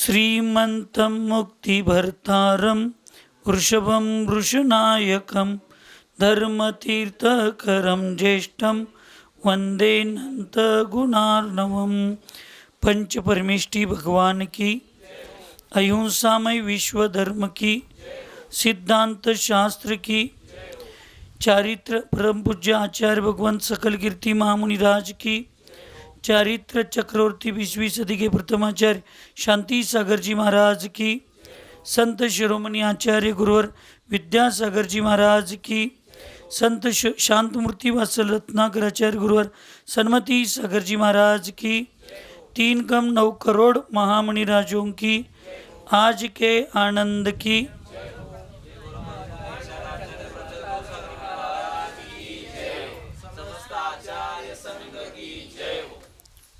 श्रीमन्तं मुक्तिभर्तारं वृषभं वृषनायकं धर्मतीर्थकरं ज्येष्ठं वंदे नंतगुणार्णवं। पंचपरमेष्ठी भगवान की, अहिंसामय विश्व धर्म की, सिद्धांत शास्त्र की, चारित्र परम पूज्य आचार्य भगवान सकल कीर्ति महामुनिराज की, चारित्र चक्रवर्ती 20वीं सदी के प्रथमाचार्य शांति सागर जी महाराज की, संत शिरोमणि आचार्य गुरुवर विद्यासागर जी महाराज की, संत शांतमूर्ति वात्सल रत्नाकराचार्य गुरुवर सन्मति सागर जी महाराज की, 3 करोड़ महामुनिराजों की आज के आनंद की।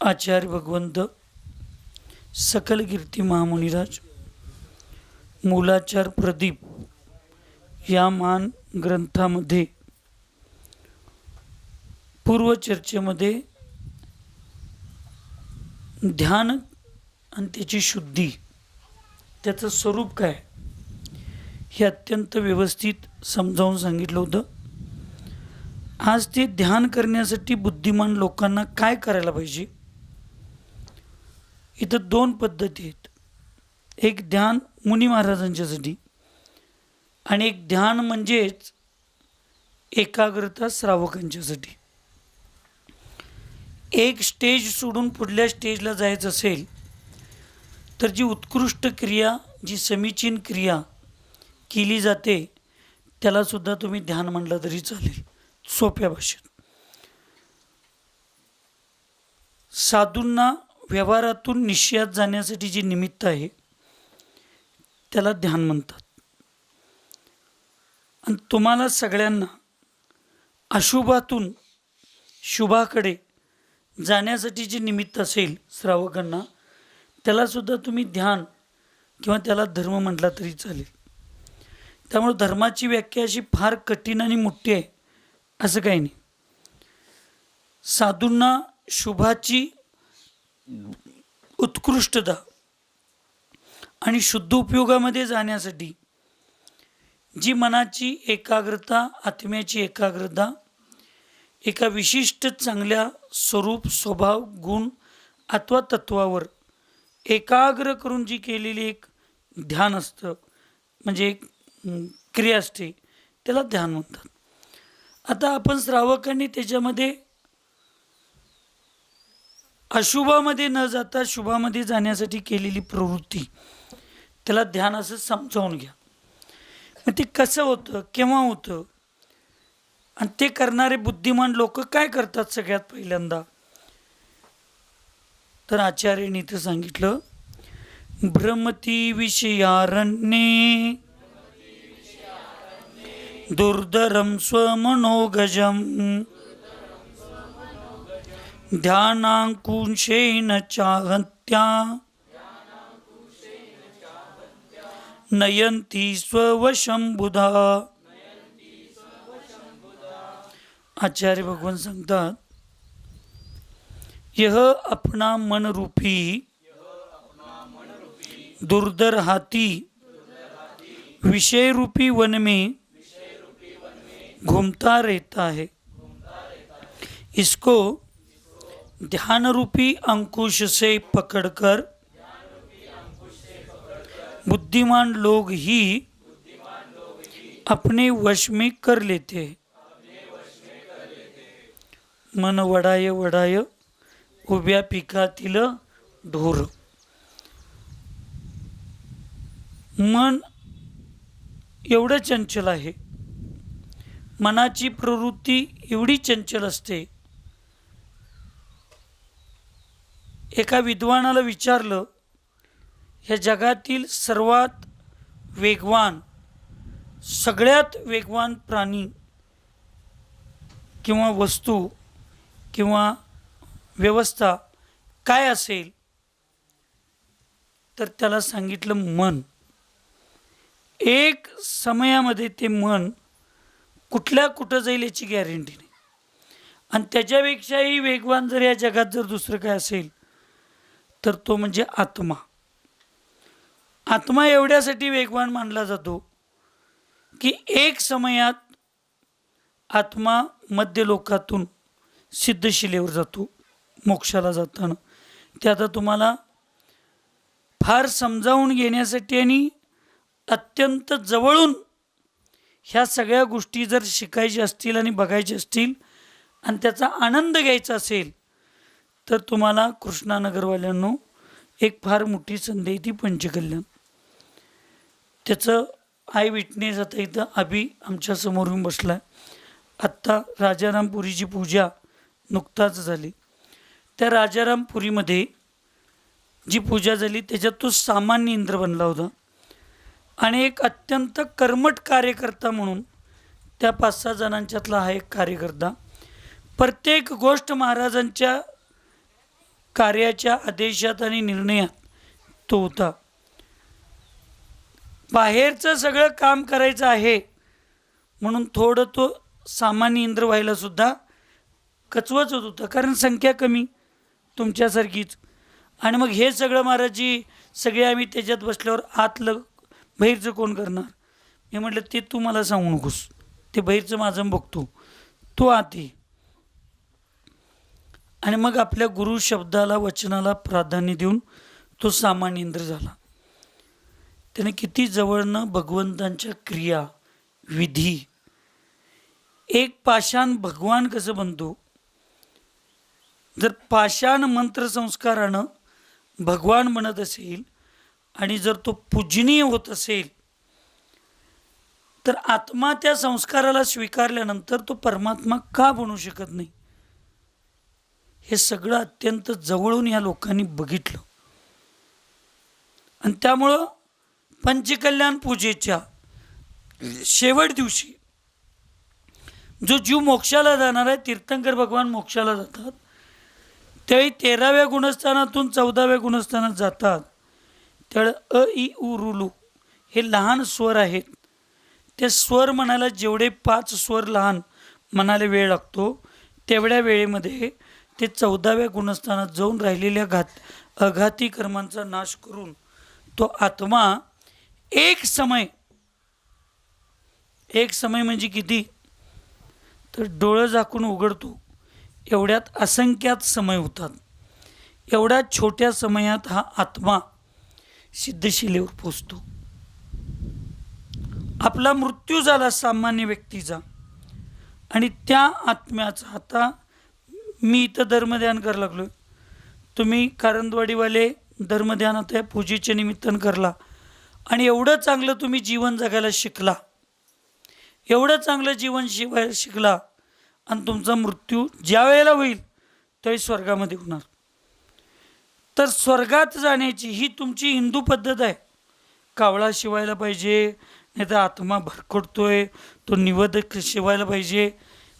आचार्य भगवंत सकल कीर्ती महामुनिराज मूलाचार प्रदीप या मान ग्रंथामध्ये पूर्वचर्चेमध्ये ध्यान आणि त्याची शुद्धी, त्याचं स्वरूप काय हे अत्यंत व्यवस्थित समजावून सांगितलं होतं. आज ते ध्यान करण्यासाठी बुद्धिमान लोकांना काय करायला पाहिजे. इथं 2 पद्धती आहेत. एक ध्यान मुनी महाराजांच्यासाठी आणि एक ध्यान म्हणजेच एकाग्रता श्रावकांच्यासाठी. एक स्टेज सोडून पुढल्या स्टेजला जायचं असेल तर जी उत्कृष्ट क्रिया, जी समीचीन क्रिया केली जाते त्याला सुद्धा तुम्ही ध्यान म्हणलं तरी चालेल, सोप्या भाषेत. साधूंना व्यवहारातून निश्चयात जाण्यासाठी जे निमित्त आहे त्याला ध्यान म्हणतात. आणि तुम्हाला सगळ्यांना अशुभातून शुभाकडे जाण्यासाठी जे निमित्त असेल श्रावकांना, त्याला सुद्धा तुम्ही ध्यान किंवा त्याला धर्म म्हटला तरी चालेल. त्यामुळे धर्माची व्याख्या अशी फार कठीण आणि मोठी आहे असं काही नाही. साधूंना शुभाची उत्कृष्टता आणि शुद्ध उपयोगामध्ये जाण्यासाठी जी मनाची एकाग्रता, आत्म्याची एकाग्रता एका विशिष्ट चांगल्या स्वरूप, स्वभाव, गुण अथवा तत्वावर एकाग्र करून जी केलेली एक ध्यान असतं, म्हणजे एक क्रिया असते, त्याला ध्यान म्हणतात. आता आपण श्रावकांनी त्याच्यामध्ये अशुभामध्ये न जाता शुभामध्ये जाण्यासाठी केलेली प्रवृत्ती, त्याला ध्यान असं समजावून घ्या. मग ते कसं होतं, केव्हा होतं आणि ते करणारे बुद्धिमान लोक काय करतात. सगळ्यात पहिल्यांदा तर आचार्यांनी इथं सांगितलं, भ्रमती विषयारण्ये दुर्धरम स्वमनोगजम ध्यानांकुशेन चाहत्या नयंती स्ववशं बुधा. आचार्य भगवान सांगतात, यह अपना मन रूपी दुर्धर हाथी विषय रूपी वन में घूमता रहता है, इसको ध्यान रूपी अंकुश से पकड़कर बुद्धिमान लोग ही अपने वश में कर लेते हैं. मन वडाय वडाय उभ्या पिकातील ढोर. मन एवढं चंचल आहे, मनाची प्रवृत्ती एवढी चंचल असते. एका विद्वानाला विचारलं, ह्या जगातील सर्वात वेगवान, सगळ्यात वेगवान प्राणी किंवा वस्तू किंवा व्यवस्था काय असेल, तर त्याला सांगितलं मन. एक समयामध्ये ते मन कुठं जाईल याची गॅरंटी नाही. आणि त्याच्यापेक्षाही वेगवान जर या जगात जर दुसरं काय असेल तर तो म्हणजे आत्मा. आत्मा एवढ्यासाठी वेगवान मानला जातो की एक समयात आत्मा मध्य लोकातून सिद्धशिलेवर जातो मोक्षाला जाताना. ते आता तुम्हाला फार समजावून घेण्यासाठी आणि अत्यंत जवळून ह्या सगळ्या गोष्टी जर शिकायच्या असतील आणि बघायच्या असतील आणि त्याचा आनंद घ्यायचा असेल तर तुम्हाला कृष्णानगरवाल्यांनो एक फार मोठी संधी आहे, ती पंचकल्याण. त्याचं आय विटनेस आता इथं अभि आमच्या समोर येऊन बसला आहे. आत्ता राजारामपुरीची पूजा नुकताच झाली. त्या राजारामपुरीमध्ये जी पूजा झाली त्याच्यात तो सामान्य इंद्र बनला होता आणि एक अत्यंत कर्मठ कार्यकर्ता म्हणून त्या 5-6 जणांच्यातला हा एक कार्यकर्ता. प्रत्येक गोष्ट महाराजांच्या कार्याच्या आदेशात आणि निर्णयात तो होता. बाहेरचं सगळं काम करायचं आहे म्हणून थोडं तो सामान्य इंद्र व्हायला सुद्धा कचवच होत होता, कारण संख्या कमी तुमच्यासारखीच. आणि मग हे सगळं महाराजजी सगळे आम्ही त्याच्यात बसल्यावर आतलं बाहेरचं कोण करणार. मी म्हटलं ते तू मला सांगू नकोस, ते बाहेरचं माझं बघतो, तू आत ये. आणि मग आपल्या गुरु शब्दाला वचनाला प्राधान्य देऊन तो सामान्य इंद्र झाला. त्याने किती जवळनं भगवंतांच्या क्रिया विधी, एक पाषाण भगवान कसं बनतो, जर पाषाण मंत्रसंस्कारानं भगवान बनत असेल आणि जर तो पूजनीय होत असेल तर आत्मा त्या संस्काराला स्वीकारल्यानंतर तो परमात्मा का बनू शकत नाही. हे सगळं अत्यंत जवळून या लोकांनी बघितलं. आणि त्यामुळं पंचकल्याण पूजेच्या शेवट दिवशी जो जीव मोक्षाला जाणार आहे, तीर्थंकर भगवान मोक्षाला जातात त्यावेळी 13व्या गुणस्थानातून 14व्या गुणस्थानात जातात. त्यावेळी अ इ उ रु लु हे लहान स्वर आहेत. ते स्वर म्हणायला जेवढे 5 स्वर लहान म्हणायला वेळ लागतो तेवढ्या वेळेमध्ये ते 14व्या गुणस्थानात जाऊन राहिलेल्या अघाती कर्मांचा नाश करून तो आत्मा एक समय म्हणजे किती, तर डोळं झाकून उघडतो एवढ्यात असंख्यात समय होतात. एवढ्या छोट्या समयात हा आत्मा सिद्धशिलेवर पोचतो. आपला मृत्यू झाला सामान्य व्यक्तीचा आणि त्या आत्म्याचा, आता मी इथं धर्मध्यान करायला लागलो, तुम्ही कारंदवाडीवाले धर्मध्यान आता या पूजेच्या निमित्तानं करला आणि एवढं चांगलं तुम्ही जीवन जगायला शिकला, एवढं चांगलं जीवन शिकला आणि तुमचा मृत्यू ज्या वेळेला होईल त्यावेळी स्वर्गामध्ये होणार. तर स्वर्गात जाण्याची ही तुमची हिंदू पद्धत आहे. कावळा शिवायला पाहिजे, नाही तर आत्मा भरकटतोय तो निवेदक शिवायला पाहिजे.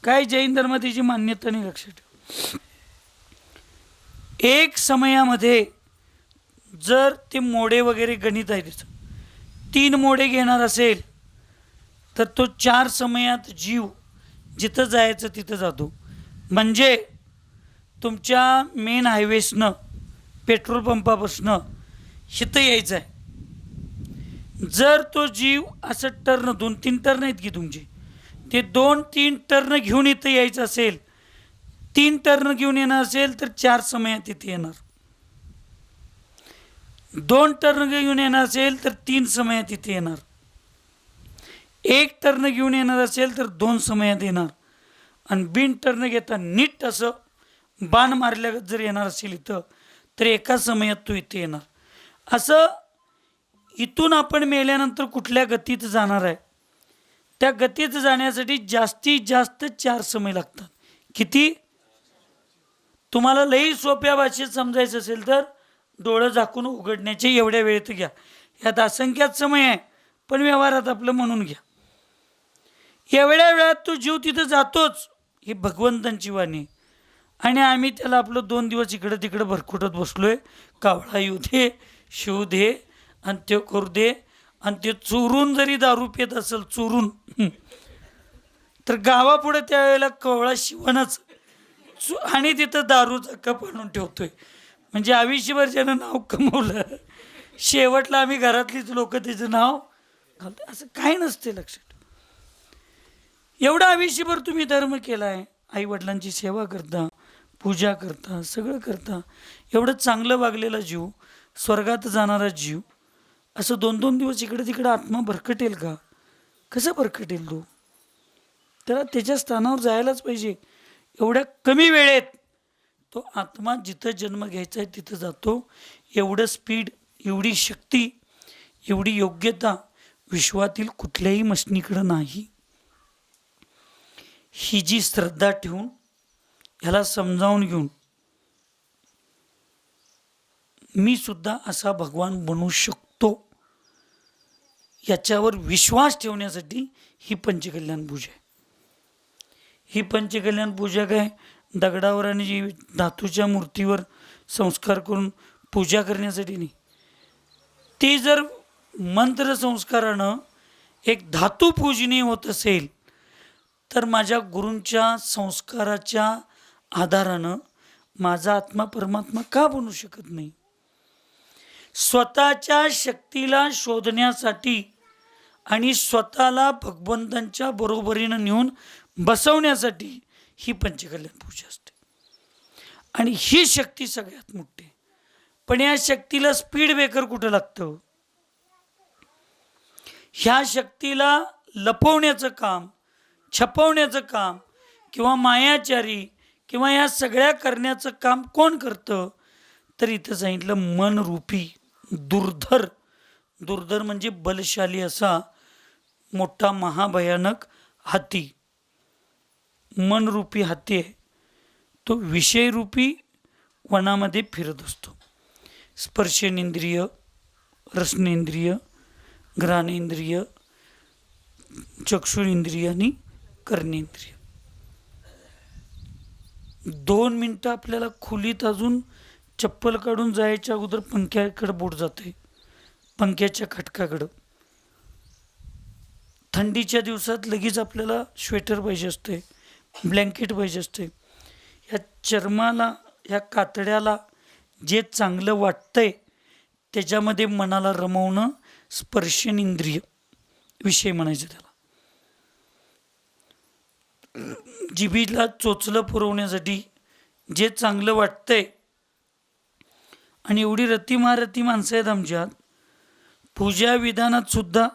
काय जैन धर्मात याची मान्यता नाही, लक्षात ठेवा. एक समयामध्ये जर ते मोडे वगैरे गणित आहे त्याचं 3 मोडे घेणार असेल तर तो 4 समयात जीव जिथं जायचं तिथं जातो. म्हणजे तुमच्या मेन हायवेसनं पेट्रोल पंपापासनं इथं यायचं आहे. जर तो जीव असं टर्न 2-3 टर्न आहेत की तुमचे, ते 2-3 टर्न घेऊन इथं यायचं असेल, 3 टर्न घेऊन येणार असेल तर 4 समयात इथे येणार. 2 टर्न घेऊन येणार असेल तर 3 समयात इथे येणार. 1 टर्न घेऊन येणार असेल तर 2 समयात येणार. आणि बिन टर्न घेता नीट असं बाण मारल्यागत जर येणार असेल इथं तर एका समयात तो इथे येणार. असं इथून आपण मेल्यानंतर कुठल्या गतीत जाणार आहे त्या गतीत जाण्यासाठी जास्तीत जास्त 4 समय लागतात. किती? तुम्हाला लई सोप्या भाषेत समजायचं असेल तर डोळं झाकून उघडण्याचे एवढ्या वेळेत घ्या. यात असंख्यात समय आहे पण व्यवहारात आपलं म्हणून घ्या. एवढ्या वेळात तो जीव तिथं जातोच, ही भगवंतांची वाणी. आणि आम्ही त्याला आपलं 2 दिवस इकडं तिकडं भरकुटत बसलोय. कावळा येऊ दे, शिव दे आणि ते करू दे. आणि ते चोरून जरी दारू पित असेल चोरून तर गावापुढे त्यावेळेला कावळा शिवणच आणि तिथं दारूचा कप आणून ठेवतोय. म्हणजे आयुष्यभर ज्यानं नाव कमवलं शेवटला आम्ही घरातलीच लोक त्याचं नाव घालतो. असं काही नसते. लक्षात एवढं आयुष्यभर तुम्ही धर्म केलाय, आई वडिलांची सेवा करता, पूजा करता, सगळं करता, एवढं चांगलं वागलेला जीव, स्वर्गात जाणारा जीव, असं 2-2 दिवस इकडे तिकडे आत्मा भरकटेल का? कसं भरकटेल तो? त्याला त्याच्या स्थानावर जायलाच पाहिजे. एवढ्या कमी वेळेत तो आत्मा जिथं जन्म घ्यायचा आहे तिथं जातो. एवढं स्पीड, एवढी शक्ती, एवढी योग्यता विश्वातील कुठल्याही मशनीकडं नाही. ही जी श्रद्धा ठेवून, ह्याला समजावून घेऊन मी सुद्धा असा भगवान बनू शकतो, याच्यावर विश्वास ठेवण्यासाठी ही पंचकल्याण पूजा आहे. ही पंचकल्याण पूजा काय दगडावर आणि जी धातूच्या मूर्तीवर संस्कार करून पूजा करण्यासाठी नाही. ते जर मंत्र संस्कारानं एक धातू पूजनीय होत असेल तर माझ्या गुरूंच्या संस्काराच्या आधारानं माझा आत्मा परमात्मा का बनू शकत नाही? स्वतःच्या शक्तीला शोधण्यासाठी आणि स्वतःला भगवंतांच्या बरोबरीनं नेऊन बसवण्यासाठी ही पंचकल्याण पूजा असते. आणि ही शक्ती सगळ्यात मोठी. पण या शक्तीला स्पीड ब्रेकर कुठं लागतं? ह्या शक्तीला लपवण्याचं काम, छपवण्याचं काम किंवा मायाचारी किंवा या सगळ्या करण्याचं काम कोण करतं? तर इथं सांगितलं मनरूपी दुर्धर. दुर्धर म्हणजे बलशाली असा मोठा महाभयानक हाती. मनरूपी हाती आहे तो, विषयरूपी वनामध्ये फिरत असतो. स्पर्शेंद्रिय, रसनेंद्रिय, घ्राणेंद्रिय, चक्षुरेंद्रिय आणि कर्णेंद्रिय. 2 मिनटं आपल्याला खोलीत अजून चप्पल काढून जायच्या अगोदर पंख्याकडे बोट जाते, पंख्याच्या खटकाकडं. थंडीच्या दिवसात लगेच आपल्याला स्वेटर पाहिजे असते, ब्लँकेट पाहिजे असते. ह्या चर्माला, ह्या कातड्याला जे चांगलं वाटतंय त्याच्यामध्ये मनाला रमवणं स्पर्शेंद्रिय विषय म्हणायचं त्याला. जिभीला चोचलं पुरवण्यासाठी जे चांगलं वाटतंय. आणि एवढी रतिमारती माणसं आहेत आमच्यात. पूजा विधानात सुद्धा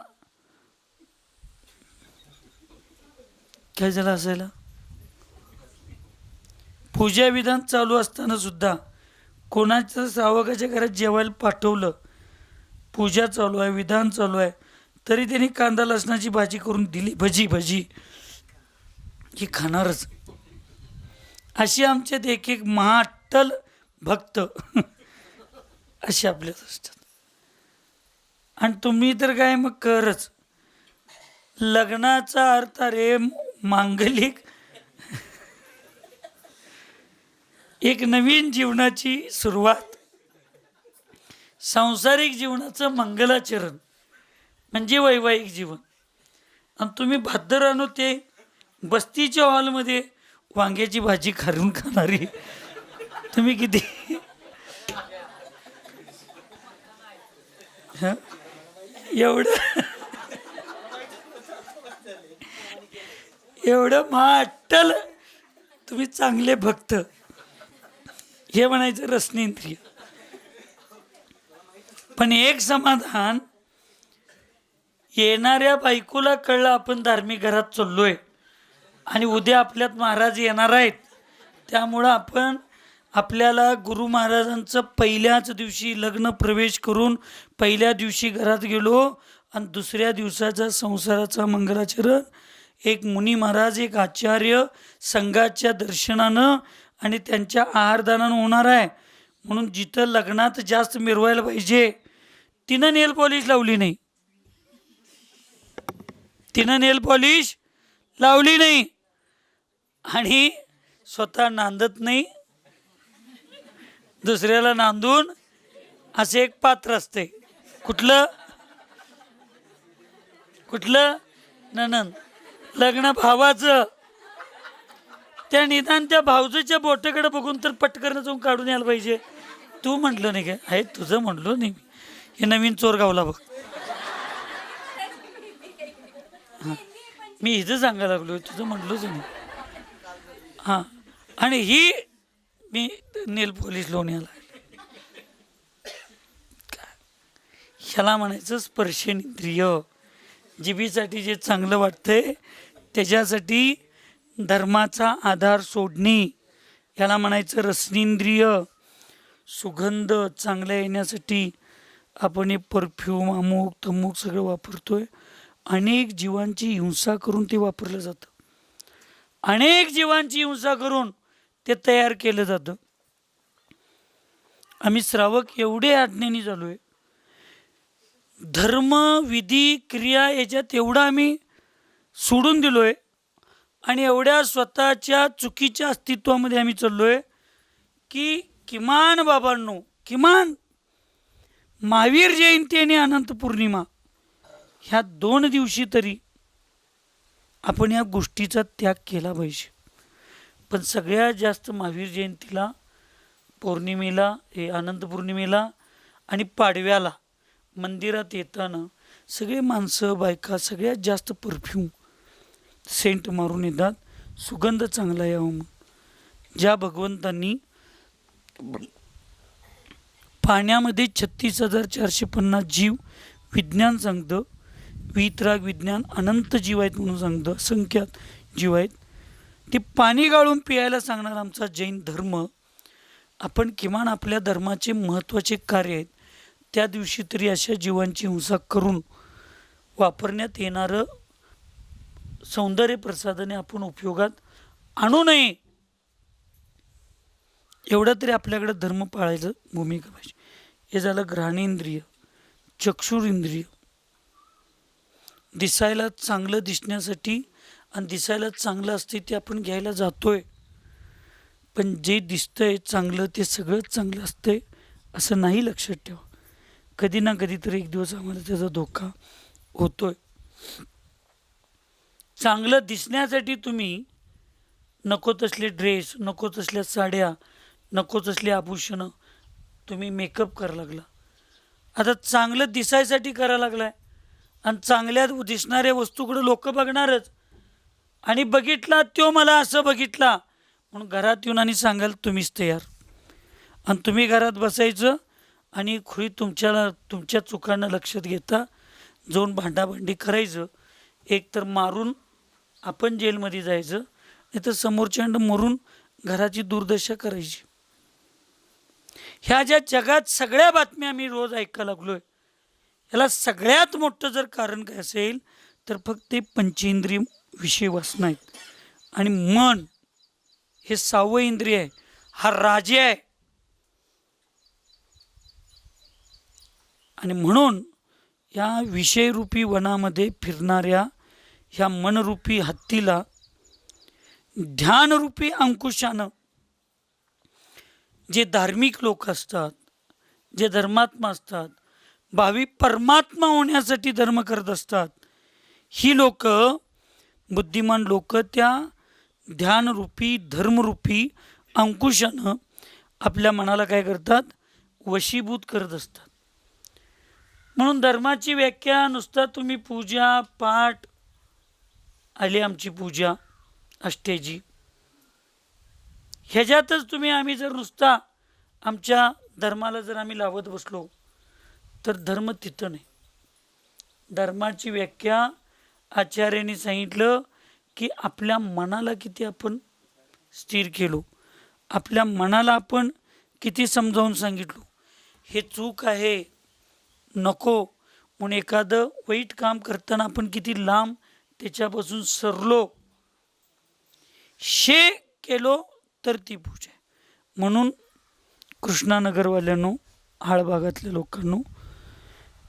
काय झालं असायला, पूजा विधान चालू असताना सुद्धा कोणाच्या श्रावकाच्या घरात जेवायला पाठवलं, पूजा चालू आहे, विधान चालू आहे, तरी त्यांनी कांदा लसणाची भाजी करून दिली, भजी भजी ही खाणारच. अशी आमच्यात एक एक महाअट्टल भक्त असे आपल्यात असतात. आणि तुम्ही तर काय मग करच. लग्नाचा अर्थ रे मांगलिक एक नवीन जीवनाची सुरुवात, सांसारिक जीवनाचं मंगलाचरण म्हणजे वैवाहिक जीवन. आणि तुम्ही भाद्रानो ते बस्तीच्या हॉलमध्ये वांग्याची भाजी खारून खाणारी तुम्ही किती एवढं महाअट्टल तुम्ही चांगले भक्त, हे म्हणायचं रसनेंद्रिय. पण एक समाधान, येणाऱ्या बायकोला कळलं आपण धार्मिक घरात चाललोय आणि उद्या आपल्यात महाराज येणार आहेत, त्यामुळं आपण आपल्याला गुरु महाराजांचं पहिल्याच दिवशी लग्न प्रवेश करून पहिल्या दिवशी घरात गेलो आणि दुसऱ्या दिवसाचा संसाराचा मंगलाचरण एक मुनी महाराज, एक आचार्य संघाच्या दर्शनानं आणि त्यांच्या आहारदानानं होणार आहे. म्हणून जिथं लग्नात जास्त मिरवायला पाहिजे तिनं नेल पॉलिश लावली नाही, तिनं नेल पॉलिश लावली नाही आणि स्वतः नांदत नाही, दुसऱ्याला नांदून असे एक पात्र असते. कुठलं कुठलं ननंद, लग्न भावाचं. त्या निदान त्या भाऊजीच्या बोटाकडे बघून तर पटकन जाऊन काढून यायला पाहिजे. तू म्हटलं नाही काय आहे तुझं, म्हणलो नाही मी. हे नवीन चोर गावला बघ. हां, मी इथं सांगायला लागलो, तुझं म्हटलंच नाही. हां, आणि ही मी नेल पॉलिश लावून यायला लागले. ह्याला म्हणायचं स्पर्शेंद्रिय. जिभेसाठी जे चांगलं वाटतंय त्याच्यासाठी धर्माचा आधार सोडणे, याला म्हणायचं रसनेंद्रिय. सुगंध चांगल्या येण्यासाठी आपण हे परफ्यूम अमुक तमुक सगळं वापरतोय. अनेक जीवांची हिंसा करून ते वापरलं जातं. अनेक जीवांची हिंसा करून ते तयार केलं जातं. आम्ही श्रावक एवढे आज्ञेने झालोय, धर्म विधी क्रिया याच्यात एवढा आम्ही सोडून दिलोय आणि एवढ्या स्वतःच्या चुकीच्या अस्तित्वामध्ये आम्ही चाललोय की किमान बाबांनो, किमान महावीर जयंती आणि अनंत पौर्णिमा ह्या 2 दिवशी तरी आपण या गोष्टीचा त्याग केला पाहिजे. पण सगळ्यात जास्त महावीर जयंतीला, पौर्णिमेला, हे अनंत पौर्णिमेला आणि पाडव्याला मंदिरात येताना सगळे माणसं बायका सगळ्यात जास्त परफ्यूम सेंट मारून येतात, सुगंध चांगला यावा म्हणून. ज्या भगवंतांनी पाण्यामध्ये 36,450 जीव विज्ञान सांगतं, वितराग विज्ञान अनंत जीव आहेत म्हणून सांगतं, असंख्यात जीव आहेत, ते पाणी गाळून पियायला सांगणार आमचा जैन धर्म. आपण किमान आपल्या धर्माचे महत्त्वाचे कार्य आहेत त्या दिवशी तरी अशा जीवांची हिंसा करून वापरण्यात येणारं सौंदर्य प्रसाधने आपण उपयोगात आणू नये, एवढं तरी आपल्याकडे धर्म पाळायचं भूमिका पाहिजे. हे झालं घ्राणेंद्रिय. चक्षुरेंद्रिय, दिसायला चांगलं दिसण्यासाठी आणि दिसायला चांगलं असते ते आपण घ्यायला जातोय, पण जे दिसतंय चांगलं ते सगळंच चांगलं असतंय असं नाही. लक्षात ठेवा, कधी ना कधी तरी एक दिवस आम्हाला त्याचा धोका होतोय. चांगलं दिसण्यासाठी तुम्ही नको तसले ड्रेस, नको तसल्या साड्या, नको तसले आभूषणं तुम्ही मेकअप करायला लागला. आता चांगलं दिसायसाठी करायला लागलाय आणि चांगल्या दिसणाऱ्या वस्तूकडे लोक बघणारच, आणि बघितला तो मला असं बघितला म्हणून घरात येऊन आणि सांगाल तुम्हीच तयार, आणि तुम्ही घरात बसायचं आणि खुळी तुमच्या चुकांना लक्षात घेता जाऊन भांडाभांडी करायचं. एक तर मारून आपण जेलमध्ये जायचं, नाही तर समोरच्यानं मरून घराची दुर्दशा करायची. ह्या ज्या जगात सगळ्या बातम्या आम्ही रोज ऐकायला लागलोय, याला सगळ्यात मोठं जर कारण काय असेल तर फक्त ते पंचेंद्रिय विषय वासना आहेत. आणि मन हे 6वं इंद्रिय आहे, हा राजे आहे. आणि म्हणून या विषयरूपी वनामध्ये फिरणाऱ्या ह्या मनरूपी हत्तीला ध्यानरूपी अंकुशानं जे धार्मिक लोक असतात, जे धर्मात्मा असतात, भावी परमात्मा होण्यासाठी धर्म करत असतात, ही लोक, बुद्धिमान लोक, त्या ध्यानरूपी धर्मरूपी अंकुशानं आपल्या मनाला काय करतात, वशीभूत करत असतात. म्हणून धर्माची व्याख्या नुसता तुम्ही पूजा पाठ, आली आमची पूजा अष्टेजी, ह्याच्यातच तुम्ही आम्ही जर नुसता आमच्या धर्माला जर आम्ही लावत बसलो तर धर्म तिथं नाही. धर्माची व्याख्या आचार्यांनी सांगितलं की आपल्या मनाला किती आपण स्थिर केलो, आपल्या मनाला आपण किती समजावून सांगितलो हे चूक आहे नको म्हणून एखादं वाईट काम करताना आपण किती लांब त्याच्यापासून सरलो, शे केलो तर ती पूजा आहे. म्हणून कृष्णानगरवाल्यांनो, आळभागातल्या लोकांनो,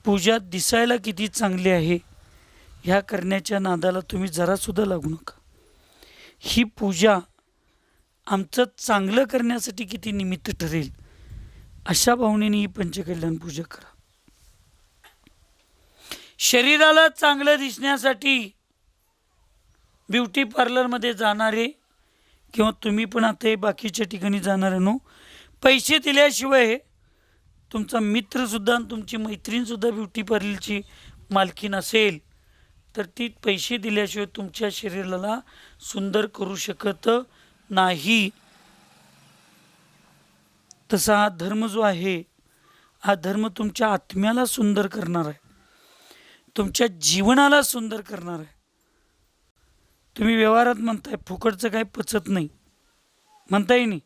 पूजा दिसायला किती चांगली आहे ह्या करण्याच्या नादाला तुम्ही जरासुद्धा लागू नका. ही पूजा आमचं चांगलं करण्यासाठी किती निमित्त ठरेल अशा भावनेने ही पंचकल्याण पूजा करा. शरीराला चांगलं दिसण्यासाठी ब्युटी पार्लरमध्ये जाणारे किंवा तुम्ही पण आता बाकीच्या ठिकाणी जाणाऱ्यांनो, पैसे दिल्याशिवाय तुमचा मित्रसुद्धा आणि तुमची मैत्रीणसुद्धा ब्युटी पार्लरची मालकीण असेल तर ती पैसे दिल्याशिवाय तुमच्या शरीराला सुंदर करू शकत नाही. तसा हा धर्म जो आहे, हा धर्म तुमच्या आत्म्याला सुंदर करणार आहे, तुमच्या जीवनाला सुंदर करणार आहे. तुम्ही व्यवहारात म्हणताय फुकटचं काही पचत नाही, म्हणताय नाही,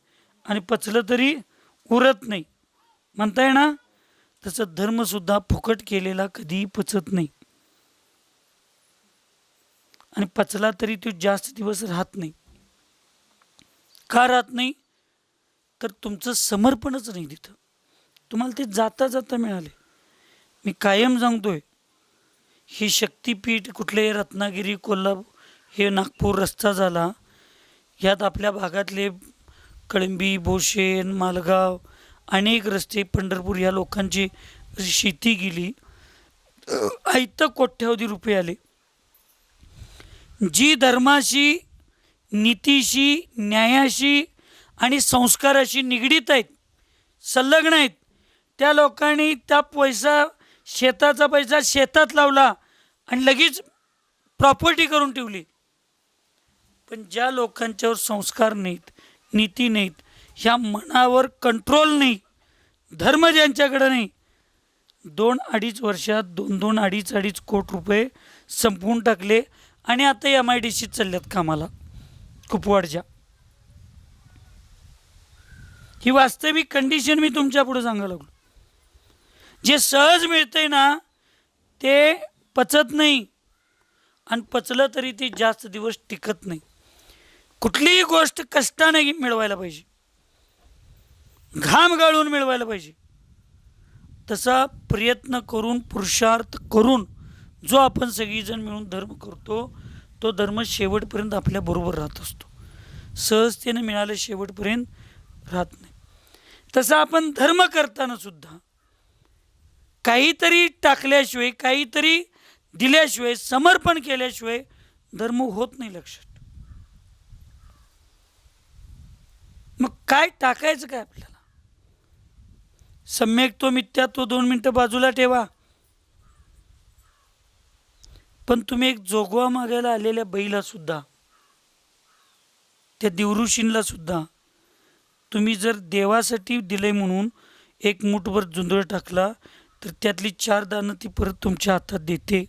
आणि पचलं तरी उरत नाही, म्हणताय ना. तसं धर्मसुद्धा फुकट केलेला कधीही पचत नाही, आणि पचला तरी तो जास्त दिवस राहत नाही. का राहत नाही? तर तुमचं समर्पणच नाही तिथं. तुम्हाला ते जाता जाता मिळाले. मी कायम सांगतोय, ही शक्तिपीठ कुठले रत्नागिरी, कोल्हापूर, हे नागपूर रस्ता झाला, यात आपल्या भागातले कळंबी, भोसेन, मालगाव, अनेक रस्ते, पंढरपूर, या लोकांची शेती गेली, आयतं कोट्यावधी रुपये आले. जी धर्माशी, नीतीशी, न्यायाशी आणि संस्काराशी निगडीत आहेत, संलग्न आहेत, त्या लोकांनी त्या पैसा, शेताचा पैसा शेतात लावला आणि लगेच प्रॉपर्टी करून ठेवली. पण ज्या लोकांच्यावर संस्कार नाहीत, नीती नाहीत, ह्या मनावर कंट्रोल नाही, धर्म ज्यांच्याकडे नाही, 2-2.5 वर्षात 2-2, 2.5 कोटी रुपये संपवून टाकले आणि आता MIDC चालल्यात कामाला कुपवाडच्या. ही वास्तविक कंडिशन मी तुमच्या पुढे सांगायला लागलो. जे सहज मिळतंय ना ते पचत नाही, आणि पचलं तरी ते जास्त दिवस टिकत नाही. कुठलीही गोष्ट कष्टाने मिळवायला पाहिजे, घाम गाळून मिळवायला पाहिजे. तसा प्रयत्न करून, पुरुषार्थ करून जो आपण सगळीजण मिळून धर्म करतो, तो धर्म शेवटपर्यंत आपल्या बरोबर राहत असतो. सहजतेने मिळालं शेवटपर्यंत राहत नाही. तसं आपण धर्म करताना सुद्धा काहीतरी टाकल्याशिवाय, काहीतरी दिल्याशिवाय, समर्पण केल्याशिवाय धर्म होत नाही. लक्षात. मग काय टाकायचं काय आपल्याला? सम्यक तो मिथ्या, तो 2 मिनिटं बाजूला ठेवा. पण तुम्ही एक जोगवा मागायला आलेल्या बैला सुद्धा, त्या दिवऋषींना सुद्धा तुम्ही जर देवासाठी दिले म्हणून एक मुठभर जुंधळ टाकला तर त्यातली 4 दाणं ती परत तुमच्या हातात देते.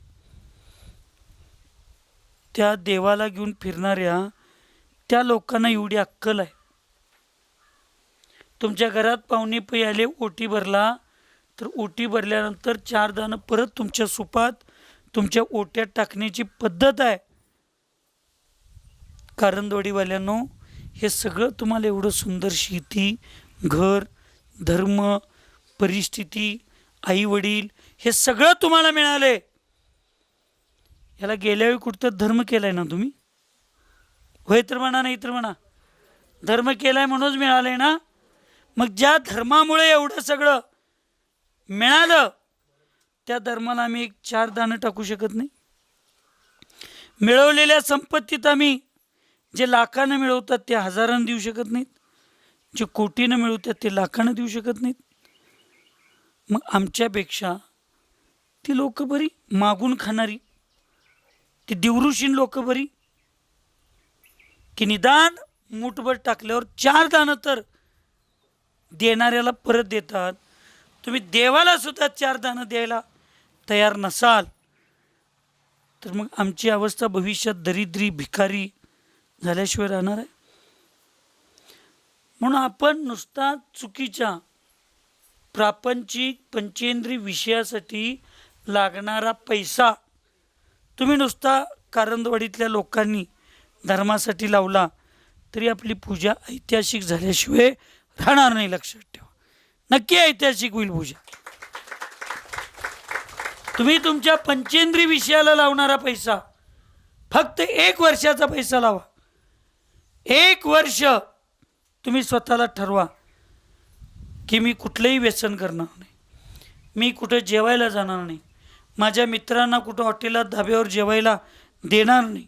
त्या देवाला घेऊन फिरणाऱ्या त्या लोकांना एवढी अक्कल आहे. तुमच्या घरात पाहुणे पै आले, ओटी भरला, तर ओटी भरल्यानंतर 4 दाणं परत तुमच्या सुपात, तुमच्या ओट्यात टाकण्याची पद्धत आहे. कारंदवाडीवाल्यांनो, हे सगळं तुम्हाला एवढं सुंदर शेती, घर, धर्म, परिस्थिती, आई वडील, हे सगळं तुम्हाला मिळाले. याला गेल्यावेळी कुठं धर्म केलाय ना तुम्ही? होय तर म्हणा, नाही तर म्हणा. धर्म केलाय म्हणूनच मिळालंय ना. मग ज्या धर्मामुळे एवढं सगळं मिळालं, त्या धर्माला आम्ही एक 4 दाणं टाकू शकत नाही. मिळवलेल्या संपत्तीत आम्ही जे लाखानं मिळवतात ते हजारानं देऊ शकत नाहीत, जे कोटीनं मिळवतात ते लाखानं देऊ शकत नाहीत. मग आमच्यापेक्षा ती लोक बरी, मागून खाणारी ती दिवऋषीन लोक बरी, की निदान मुठभर टाकल्यावर 4 दाणं तर देणाऱ्याला परत देतात. तुम्ही देवाला सुद्धा 4 दाणं द्यायला तयार नसाल तर मग आमची अवस्था भविष्यात दरिद्री, भिकारी झाल्याशिवाय राहणार आहे. म्हणून आपण नुसता चुकीच्या प्रापंचिक पंचेंद्रिय विषयासाठी लागणारा पैसा तुम्ही नुसता कारंदवाडीतल्या लोकांनी धर्मासाठी लावला तरी आपली पूजा ऐतिहासिक झाल्याशिवाय राहणार नाही. लक्षात ठेवा, नक्की ऐतिहासिक होईल पूजा. तुम्ही तुमच्या पंचेंद्रिय विषयाला लावणारा पैसा फक्त 1 वर्षाचा पैसा लावा. 1 वर्ष तुम्ही स्वतःला ठरवा की मी कुठलंही व्यसन करणार नाही, मी कुठं जेवायला जाणार नाही, माझ्या मित्रांना कुठं हॉटेलात, धाब्यावर जेवायला देणार नाही,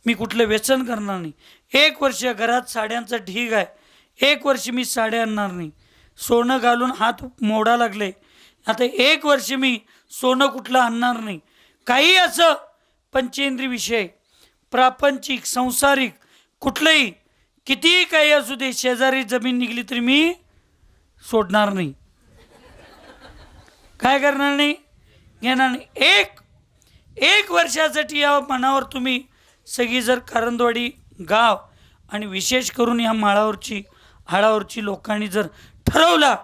मी कुठलं व्यसन करणार नाही. 1 वर्ष घरात साड्यांचा ढीग आहे, 1 वर्ष मी साड्या आणणार नाही. सोनं घालून हात मोडा लागले. आता 1 वर्ष मी सोनं कुठलं आणणार नाही. काही असं पंचेंद्रिय विषय, प्रापंचिक, संसारिक कुठलंही कितीही काही असू दे, शेजारी जमीन निघली तरी मी सोडणार नाही. काय करणार नाही, घेणार नाही. एक वर्षासाठी या मनावर तुम्ही सगळी जर कारंदवाडी गाव आणि विशेष करून या माळावरची हाळावरची लोकांनी जर ठरवला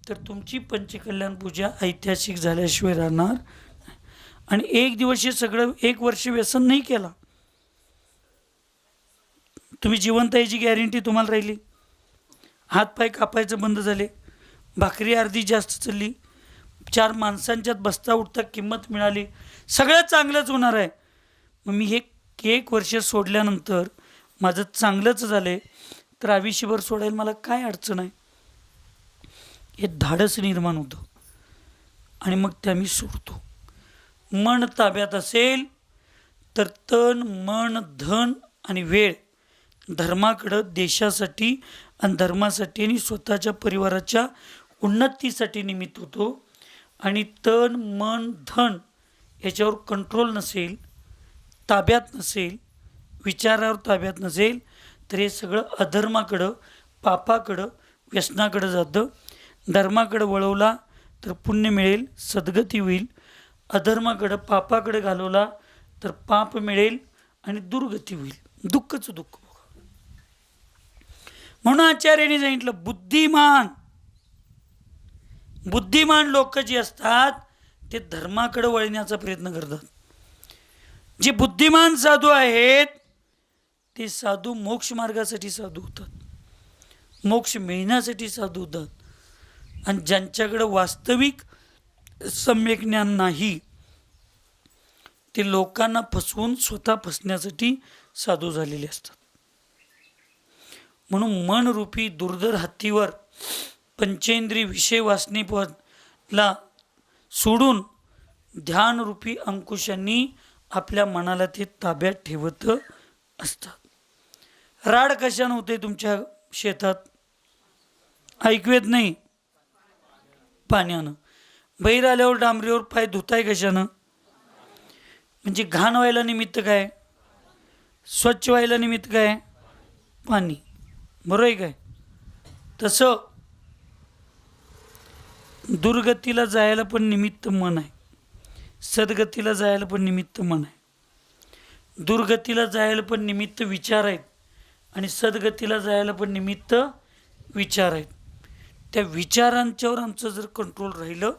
तर तुमची पंचकल्याण पूजा ऐतिहासिक झाल्याशिवाय राहणार नाही. आणि 1 दिवस हे सगळं 1 वर्ष व्यसन नाही केला, तुम्ही जिवंत याची गॅरंटी तुम्हाला राहिली. हातपाय कापायचं बंद झाले, भाकरी अर्धी जास्त चालली, 4 माणसांच्यात बसता उठता किंमत मिळाली, सगळं चांगलंच होणार आहे. मग मी हे 1 वर्ष सोडल्यानंतर माझं चांगलंच झालं तर आयुष्यभर सोडायला मला काय अडचण आहे, हे धाडस निर्माण होतं. आणि मग ते आम्ही सोडतो. मन ताब्यात असेल तर तन, मन, धन आणि वेळ धर्माकडं, देशासाठी आणि धर्मासाठी आणि स्वतःच्या परिवाराच्या उन्नतीसाठी निमित्त होतो. आणि तन, मन, धन याच्यावर कंट्रोल नसेल, ताब्यात नसेल, विचारावर ताब्यात नसेल तर हे सगळं अधर्माकडं, पापाकडं, व्यसनाकडं जातं. धर्माकडं वळवला तर पुण्य मिळेल, सद्गती होईल. अधर्माकडं, पापाकडे घालवला तर पाप मिळेल आणि दुर्गती होईल, दुःखच दुःख. म्हणून आचार्यांनी सांगितलं, बुद्धिमान लोक जे असतात ते धर्माकडे वळण्याचा प्रयत्न करतात. जे बुद्धिमान साधू आहेत ते साधू मोक्ष मार्गासाठी साधू होतात, मोक्ष मिळण्यासाठी साधू होतात. आणि ज्यांच्याकडे वास्तविक सम्यक ज्ञान नाही ते लोकांना फसवून स्वतः फसण्यासाठी साधू झालेले असतात. म्हणून मनरूपी दुर्धर हत्तीवर पंचेंद्रिय विषय वासनेला सोडून ध्यानरूपी अंकुशांनी आपल्या मनाला ते ताब्यात ठेवत असतात. राड कशानं होते तुमच्या शेतात, ऐकू येत नाही, पाण्यानं. बहिर आल्यावर डांबरीवर पाय धुताय कशानं, म्हणजे घाण व्हायला निमित्त काय, स्वच्छ व्हायला निमित्त काय, पाणी. बरोबर आहे काय? तसं दुर्गतीला जायला पण निमित्त मन आहे, सद्गतीला जायला पण निमित्त मन आहे. दुर्गतीला जायला पण निमित्त विचार आहेत आणि सद्गतीला जायला पण निमित्त विचार आहेत. त्या विचारांच्यावर आमचं जर कंट्रोल राहिलं,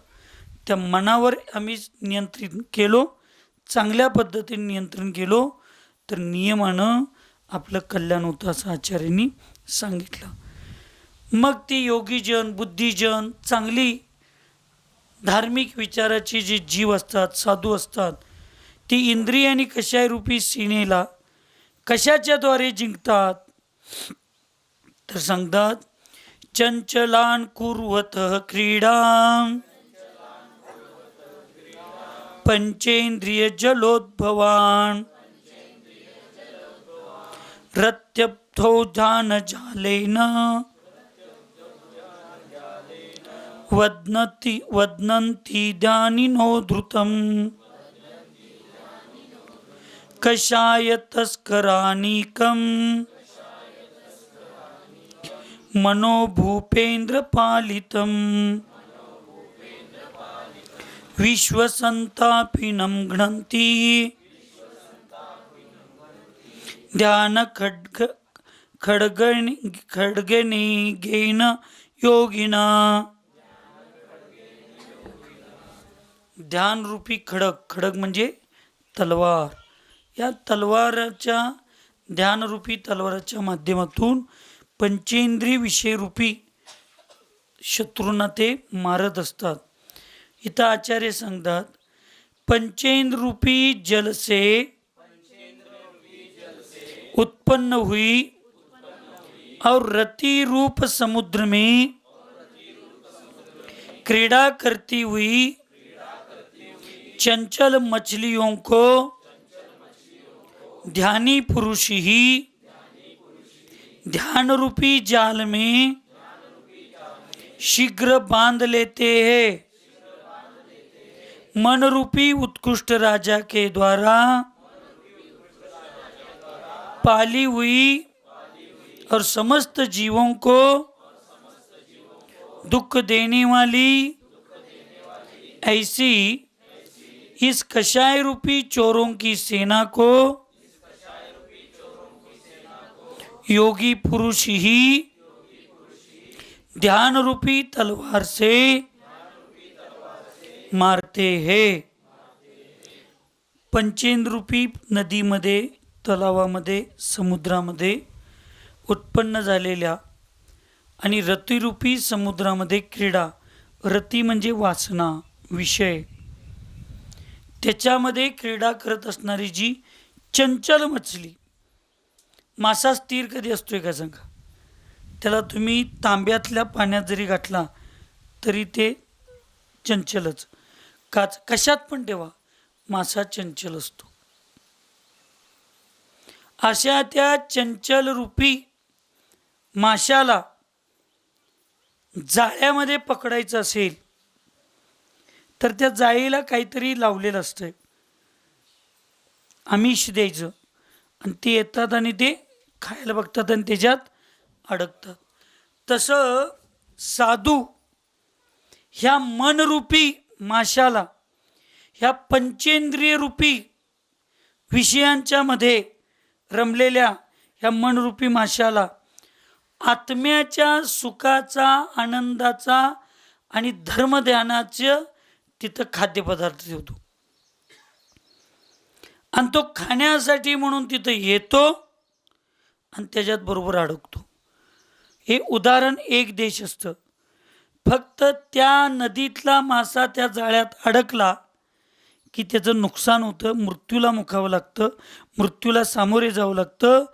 त्या मनावर आम्ही नियंत्रित केलो, चांगल्या पद्धतीने नियंत्रण केलो तर नियमानं आपलं कल्याण होतं असं आचार्यांनी सांगितलं. मग ती योगीजन, बुद्धिजन, चांगली धार्मिक विचाराची जी जीव असतात, साधू असतात, ती इंद्रियानी कशारूपी सीनेला कशाच्याद्वारे जिंकतात तर सांगतात, चंचलान कुर्वतः क्रीडां पंचेंद्रिय जलोद्भवान रत्यब्धौ ध्यान जालेन वदन्ति ध्यानिनो धृतं कषाय तस्करानीकं मनोभूपेन्द्र पालितं विश्वसंतापिनं घ्नन्ति ध्यान खड्गेन योगिना. ध्यान रूपी खडग म्हणजे तलवार. या तलवाराच्या, ध्यानरूपी तलवाराच्या माध्यमातून पंचेंद्रिय विषयरूपी शत्रूंना ते मारत असतात. इथं आचार्य सांगतात, पंचेंद्ररूपी जल से उत्पन्न हुई और रति रूप समुद्र में क्रीड़ा करती हुई चंचल मछलियों को ध्यानी पुरुष ही ध्यान रूपी जाल में शीघ्र बांध लेते हैं, मन रूपी उत्कृष्ट राजा के द्वारा पाली हुई और समस्त जीवों को दुख देने वाली ऐसी इस कषाय रूपी चोरों की सेना को योगी पुरुष ही ध्यान रूपी तलवार से मारते हैं. पंचेंद्र रूपी नदीमध्ये, तलावामध्ये, समुद्रामध्ये उत्पन्न झालेल्या आणि रतिरूपी समुद्रामध्ये क्रीडा, रती म्हणजे वासना, विषय, त्याच्यामध्ये क्रीडा करत असणारी जी चंचल मछली. मासा स्थिर कधी असतोय का सांगा? त्याला तुम्ही तांब्यातल्या पाण्यात जरी घातला तरी ते चंचलच. कशात पण ठेवा, मासा चंचल असतो. अशा त्या चंचल रूपी माशाला जाळ्यामध्ये पकडायचं असेल तर त्या जाळीला काहीतरी लावलेलं असतं, आमिष द्यायचं, आणि ते येतात आणि ते खायला बघतात आणि त्याच्यात अडकतात. तसं साधू ह्या मनरूपी माशाला, ह्या पंचेंद्रिय रूपी विषयांच्या मध्ये रमलेल्या ह्या मनरूपी माशाला आत्म्याच्या सुखाचा, आनंदाचा आणि धर्मध्यानाचं तिथं खाद्यपदार्थ ठेवतो आणि तो खाण्यासाठी म्हणून तिथं येतो आणि त्याच्यात बरोबर अडकतो. हे उदाहरण एक देश असतं. फक्त त्या नदीतला मासा त्या जाळ्यात अडकला की त्याचं नुकसान होतं, मृत्यूला मुखावं लागतं, मृत्यूला सामोरे जावं लागतं.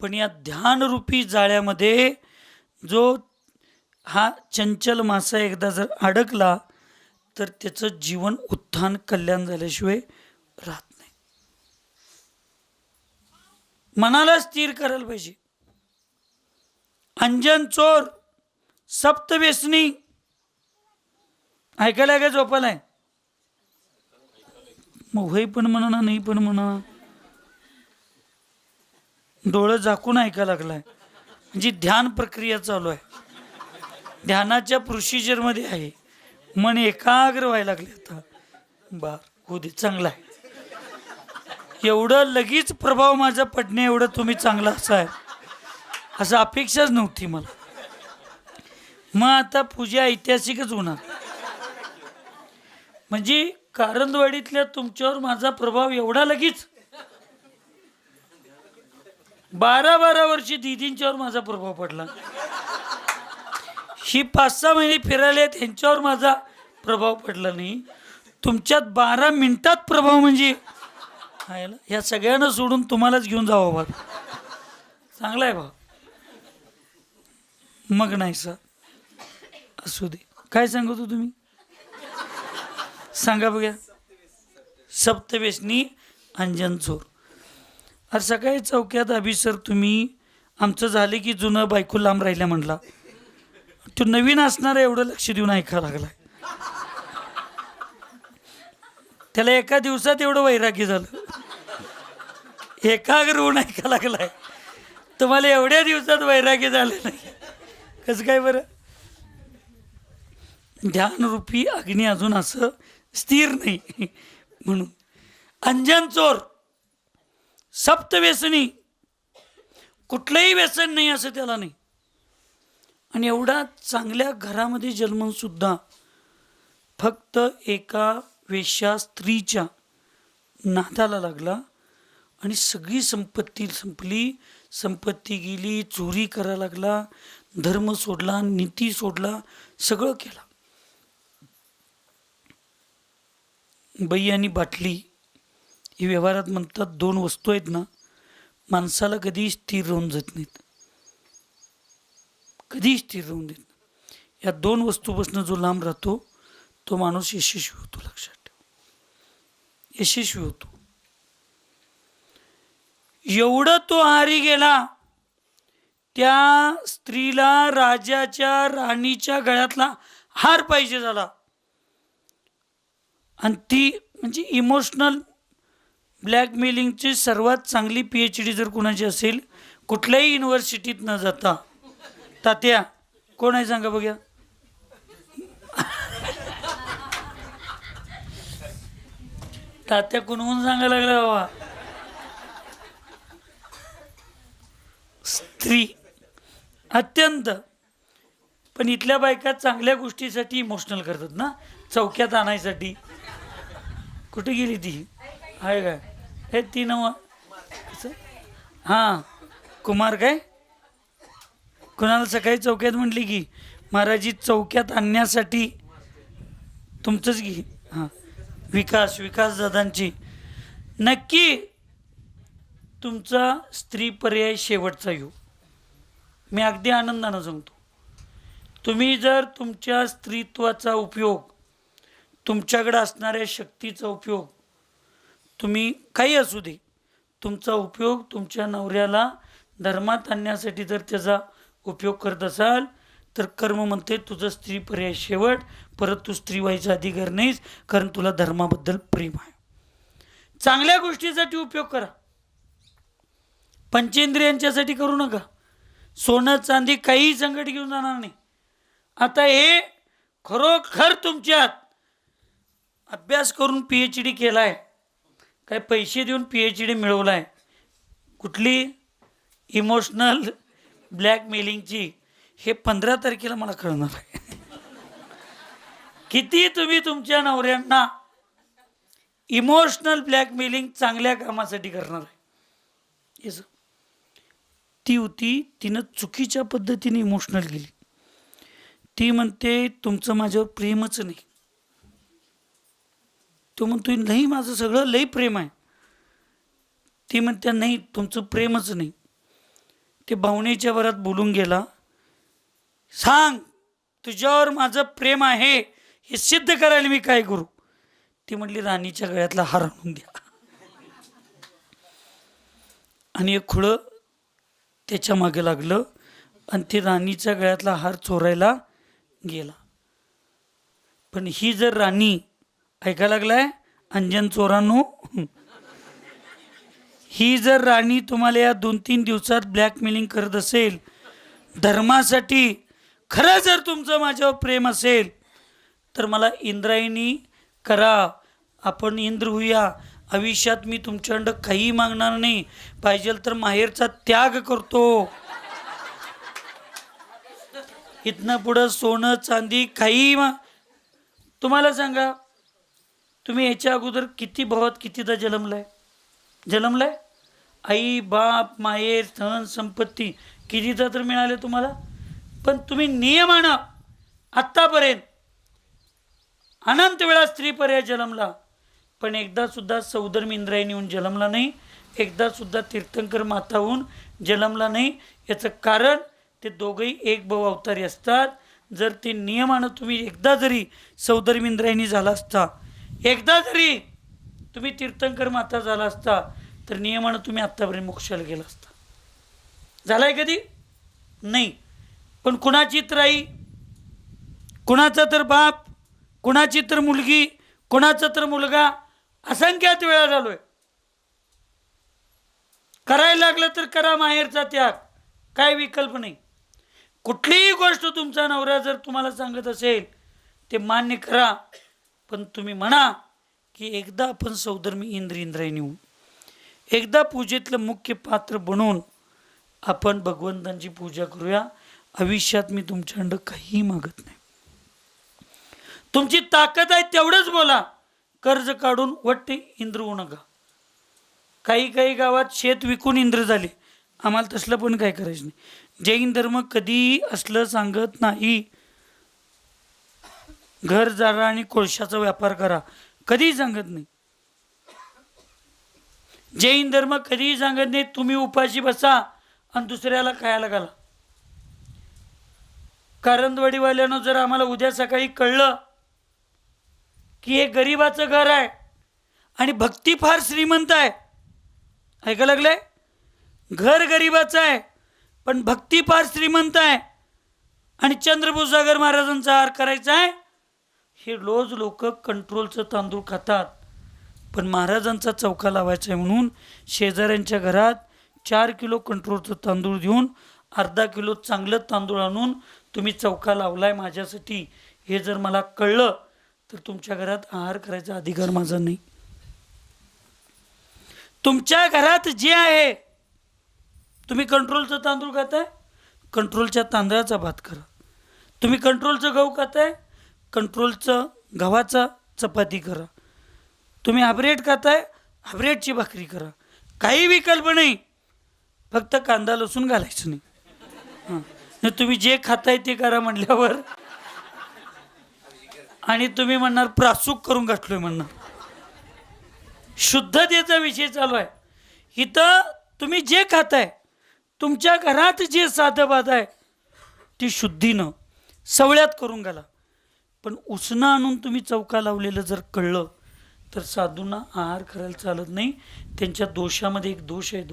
पण या ध्यानरूपी जाळ्यामध्ये जो हा चंचल मासा एकदा जर अडकला तर त्याचं जीवन उत्थान, कल्याण झाल्याशिवाय राहत नाही. मनाला स्थिर करायला पाहिजे. अंजन चोर सप्तव्यसनी ऐकायला काय झोपालाय? मग होई पण म्हणा, नाही पण म्हणा, डोळं झाकून ऐकायला लागलाय. म्हणजे ध्यान प्रक्रिया चालू आहे, ध्यानाच्या प्रोसिजरमध्ये आहे. मन एकाग्र व्हायला लागले आता. बार होऊ दे, चांगला आहे. एवढं लगेच प्रभाव माझा पडणे एवढं तुम्ही चांगला असाय असं अपेक्षाच नव्हती मला. मग आता पूजा ऐतिहासिकच होणार. म्हणजे कारंदवाडीतल्या तुमच्यावर माझा प्रभाव एवढा लगेच, 12 वर्षी दीदींच्यावर माझा प्रभाव पडला. ही 5-6 महिने फिरायला त्यांच्यावर माझा प्रभाव पडला नाही. तुमच्यात 12 मिनिटात प्रभाव म्हणजे ह्या सगळ्यांना सोडून तुम्हालाच घेऊन जावं बा. चांगला आहे बा. मग नाही सर, असू दे. काय सांगत हो तुम्ही? सांगा बघा. सप्तव्यसनी अंजन चोर. अरे सकाळी चौक्यात अभिसर तुम्ही आमचं झाले की जुनं बायको लांब राहिल्या म्हणला. तो नवीन असणारा एवढं लक्ष देऊन ऐकायला लागलाय. त्याला एका दिवसात एवढं वैराग्य झालं, एकाग्र होऊन ऐकायला लागलाय. तुम्हाला एवढ्या दिवसात वैराग्य झालं नाही कसं काय बरं? ध्यानरूपी अग्नी अजून असं स्थिर नाही म्हणून. अंजन चोर सप्तव्यसनी, कुठलंही व्यसन नाही असं त्याला नाही. आणि एवढा चांगल्या घरामध्ये जन्मून सुद्धा फक्त एका वेश्या स्त्रीच्या नादाला लागला आणि सगळी संपत्ती संपली, संपत्ती गेली, चोरी करायला लागला, धर्म सोडला, नीती सोडला, सगळं केला. बाई आणि बाटली ही व्यवहारात म्हणतात 2 वस्तू आहेत ना, माणसाला कधी स्थिर राहून जात नाहीत, कधी स्थिर राहून देत. या 2 वस्तूपासून जो लांब राहतो तो माणूस यशस्वी होतो. लक्षात ठेव, यशस्वी होतो. एवढं तो आहारी गेला त्या स्त्रीला राजाच्या राणीच्या गळ्यातला हार पाहिजे झाला. आणि ती म्हणजे इमोशनल ब्लॅकमेलिंगची सर्वात चांगली PhD जर कुणाची असेल कुठल्याही युनिव्हर्सिटीत न जाता, तात्या कोण आहे सांगा बघ्या. तात्या कोण सांगायला लागला बाबा. स्त्री अत्यंत. पण इथल्या बायका चांगल्या गोष्टीसाठी इमोशनल करतात ना, चौक्यात आणायसाठी. कुठे गेली ती आहे काय? हे ती नव हां कुमार काय कुणाला सकाळी चौक्यात म्हटली की महाराजी चौक्यात आणण्यासाठी तुमचंच घे. हां विकास दादांची नक्की तुमचा स्त्री पर्याय शेवटचा येऊ. मी अगदी आनंदानं सांगतो, तुम्ही जर तुमच्या स्त्रीत्वाचा उपयोग, तुमच्याकडे असणाऱ्या शक्तीचा उपयोग, तुम्ही काही असू दे, तुमचा उपयोग तुमच्या नवऱ्याला धर्मात आणण्यासाठी जर त्याचा उपयोग करत असाल तर कर्म म्हणते तुझं स्त्री पर्याय शेवट. परत तू स्त्री व्हायचा अधिकार नाहीस, कारण तुला धर्माबद्दल प्रेम आहे. चांगल्या गोष्टीसाठी उपयोग करा, पंचेंद्रियांच्यासाठी करू नका. सोनं चांदी काही संकट घेऊन जाणार नाही. आता हे खरोखर तुमच्यात अभ्यास करून PhD केलाय, काय पैसे देऊन PhD मिळवलाय, कुठली इमोशनल ब्लॅकमेलिंगची, हे 15 तारखेला मला कळणार आहे. किती तुम्ही तुमच्या नवऱ्यांना इमोशनल ब्लॅकमेलिंग चांगल्या कामासाठी करणार आहे. ती होती, तिनं चुकीच्या पद्धतीने इमोशनल गेली. ती म्हणते तुमचं माझ्यावर प्रेमच नाही. तो म्हणतोय नाही माझं सगळं लई प्रेम आहे. ती म्हणते नाही तुमचं प्रेमच नाही. ते भावनेच्या भरात बोलून गेला. सांग तुझ्यावर माझं प्रेम आहे हे सिद्ध करायला मी काय करू. ती म्हटली राणीच्या गळ्यातला हार आणून द्या. आणि एक खुळं त्याच्या मागे लागलं आणि ते राणीच्या गळ्यातला हार चोरायला गेला. पण ही जर राणी, ऐकायला लागलाय अंजन चोरांनो, ही जर राणी तुम्हाला या 2-3 दिवसात ब्लॅकमेलिंग करत असेल धर्मासाठी, खरं जर तुमचं माझ्यावर प्रेम असेल तर मला इंद्रायणी करा, आपण इंद्र होऊया. आयुष्यात मी तुमच्याकडं काही मागणार नाही, पाहिजे तर माहेरचा त्याग करतो. इथनं पुढं सोनं चांदी काही तुम्हाला सांगा, तुम्ही याच्या अगोदर किती भावात कितीदा जन्मलाय? आई बाप माहेर धन संपत्ती कितीदा तर मिळाले तुम्हाला. पण तुम्ही नियमानं आत्तापर्यंत अनंत वेळा स्त्री पर्याय जन्मला, पण एकदा सुद्धा सौधर्म इंद्रायणी होऊन जन्मला नाही, एकदा सुद्धा तीर्थंकर माता होऊन जन्मला नाही. याचं कारण ते दोघंही एक भाऊ अवतारी असतात. जर ते नियमानं तुम्ही एकदा जरी सौधर्म इंद्रायणी झाला असता, एकदा जरी तुम्ही तीर्थंकर माता झाला असता, तर नियमानं तुम्ही आत्तापर्यंत मोक्षाला गेला असता. झालाय कधी? नाही. पण कुणाची तर आई, कुणाचा तर बाप, कुणाची तर मुलगी, कुणाचा तर मुलगा असंख्यात वेळा झालोय. करायला लागलं तर करा माहेरचा त्याग, काय विकल्प नाही. कुठलीही गोष्ट तुमचा नवरा जर तुम्हाला सांगत असेल ते मान्य करा. पण तुम्ही म्हणा की एकदा आपण सौधर्मी इंद्रायणी होऊ, एकदा पूजेतलं मुख्य पात्र बनून आपण भगवंतांची पूजा करूया. आयुष्यात मी तुमच्याकडं काही मागत नाही. तुमची ताकद आहे तेवढंच बोला. कर्ज काढून वट्टे इंद्र होऊ नका. काही गावात शेत विकून इंद्र झाले. आम्हाला तसलं पण काय करायचं नाही. जैन धर्म कधी असलं सांगत नाही. घर जारा आणि कोळशाचा व्यापार करा, कधीही सांगत नाही. जैन धर्म कधीही सांगत नाही तुम्ही उपाशी बसा आणि दुसऱ्याला खायला घाला. करंदवाडीवाल्यानं जर आम्हाला उद्या सकाळी कळलं की हे गरिबाचं घर आहे आणि भक्ती फार श्रीमंत आहे, ऐकायला लागलंय, घर गरिबाचं आहे पण भक्ती फार श्रीमंत आहे आणि चंद्रभूसागर महाराजांचा आहार करायचा आहे, हे रोज लोक कंट्रोलचं तांदूळ खातात. पण महाराजांचा चौका लावायचा आहे म्हणून शेजाऱ्यांच्या घरात 4 किलो कंट्रोलचं तांदूळ देऊन अर्धा किलो चांगलं तांदूळ आणून तुम्ही चौका लावलाय माझ्यासाठी, हे जर मला कळलं तर तुमच्या घरात आहार करायचा अधिकार माझा नाही. तुमच्या घरात जे आहे, तुम्ही कंट्रोलचं तांदूळ खाताय, कंट्रोलच्या तांदळाचा भात करा. तुम्ही कंट्रोलचं गहू खाताय, कंट्रोलचं गव्हाचा चपाती करा. तुम्ही हायब्रेड खाताय, हायब्रेडची भाकरी करा. काही विकल्प नाही, फक्त कांदा लसूण घालायचं नाही. हां, तुम्ही जे खाताय ते करा म्हटल्यावर आणि तुम्ही म्हणणार प्रासूक करून गाठलोय म्हणणार. शुद्धतेचा विषय चालू आहे इथं. तुम्ही जे खाताय, तुमच्या घरात जे साधं बाध आहे ती शुद्धीनं सवळ्यात करून घाला. पण उसणं आणून तुम्ही चौका लावलेलं जर कळलं तर साधूंना आहार करायला चालत नाही. त्यांच्या दोषामध्ये एक दोष आहे.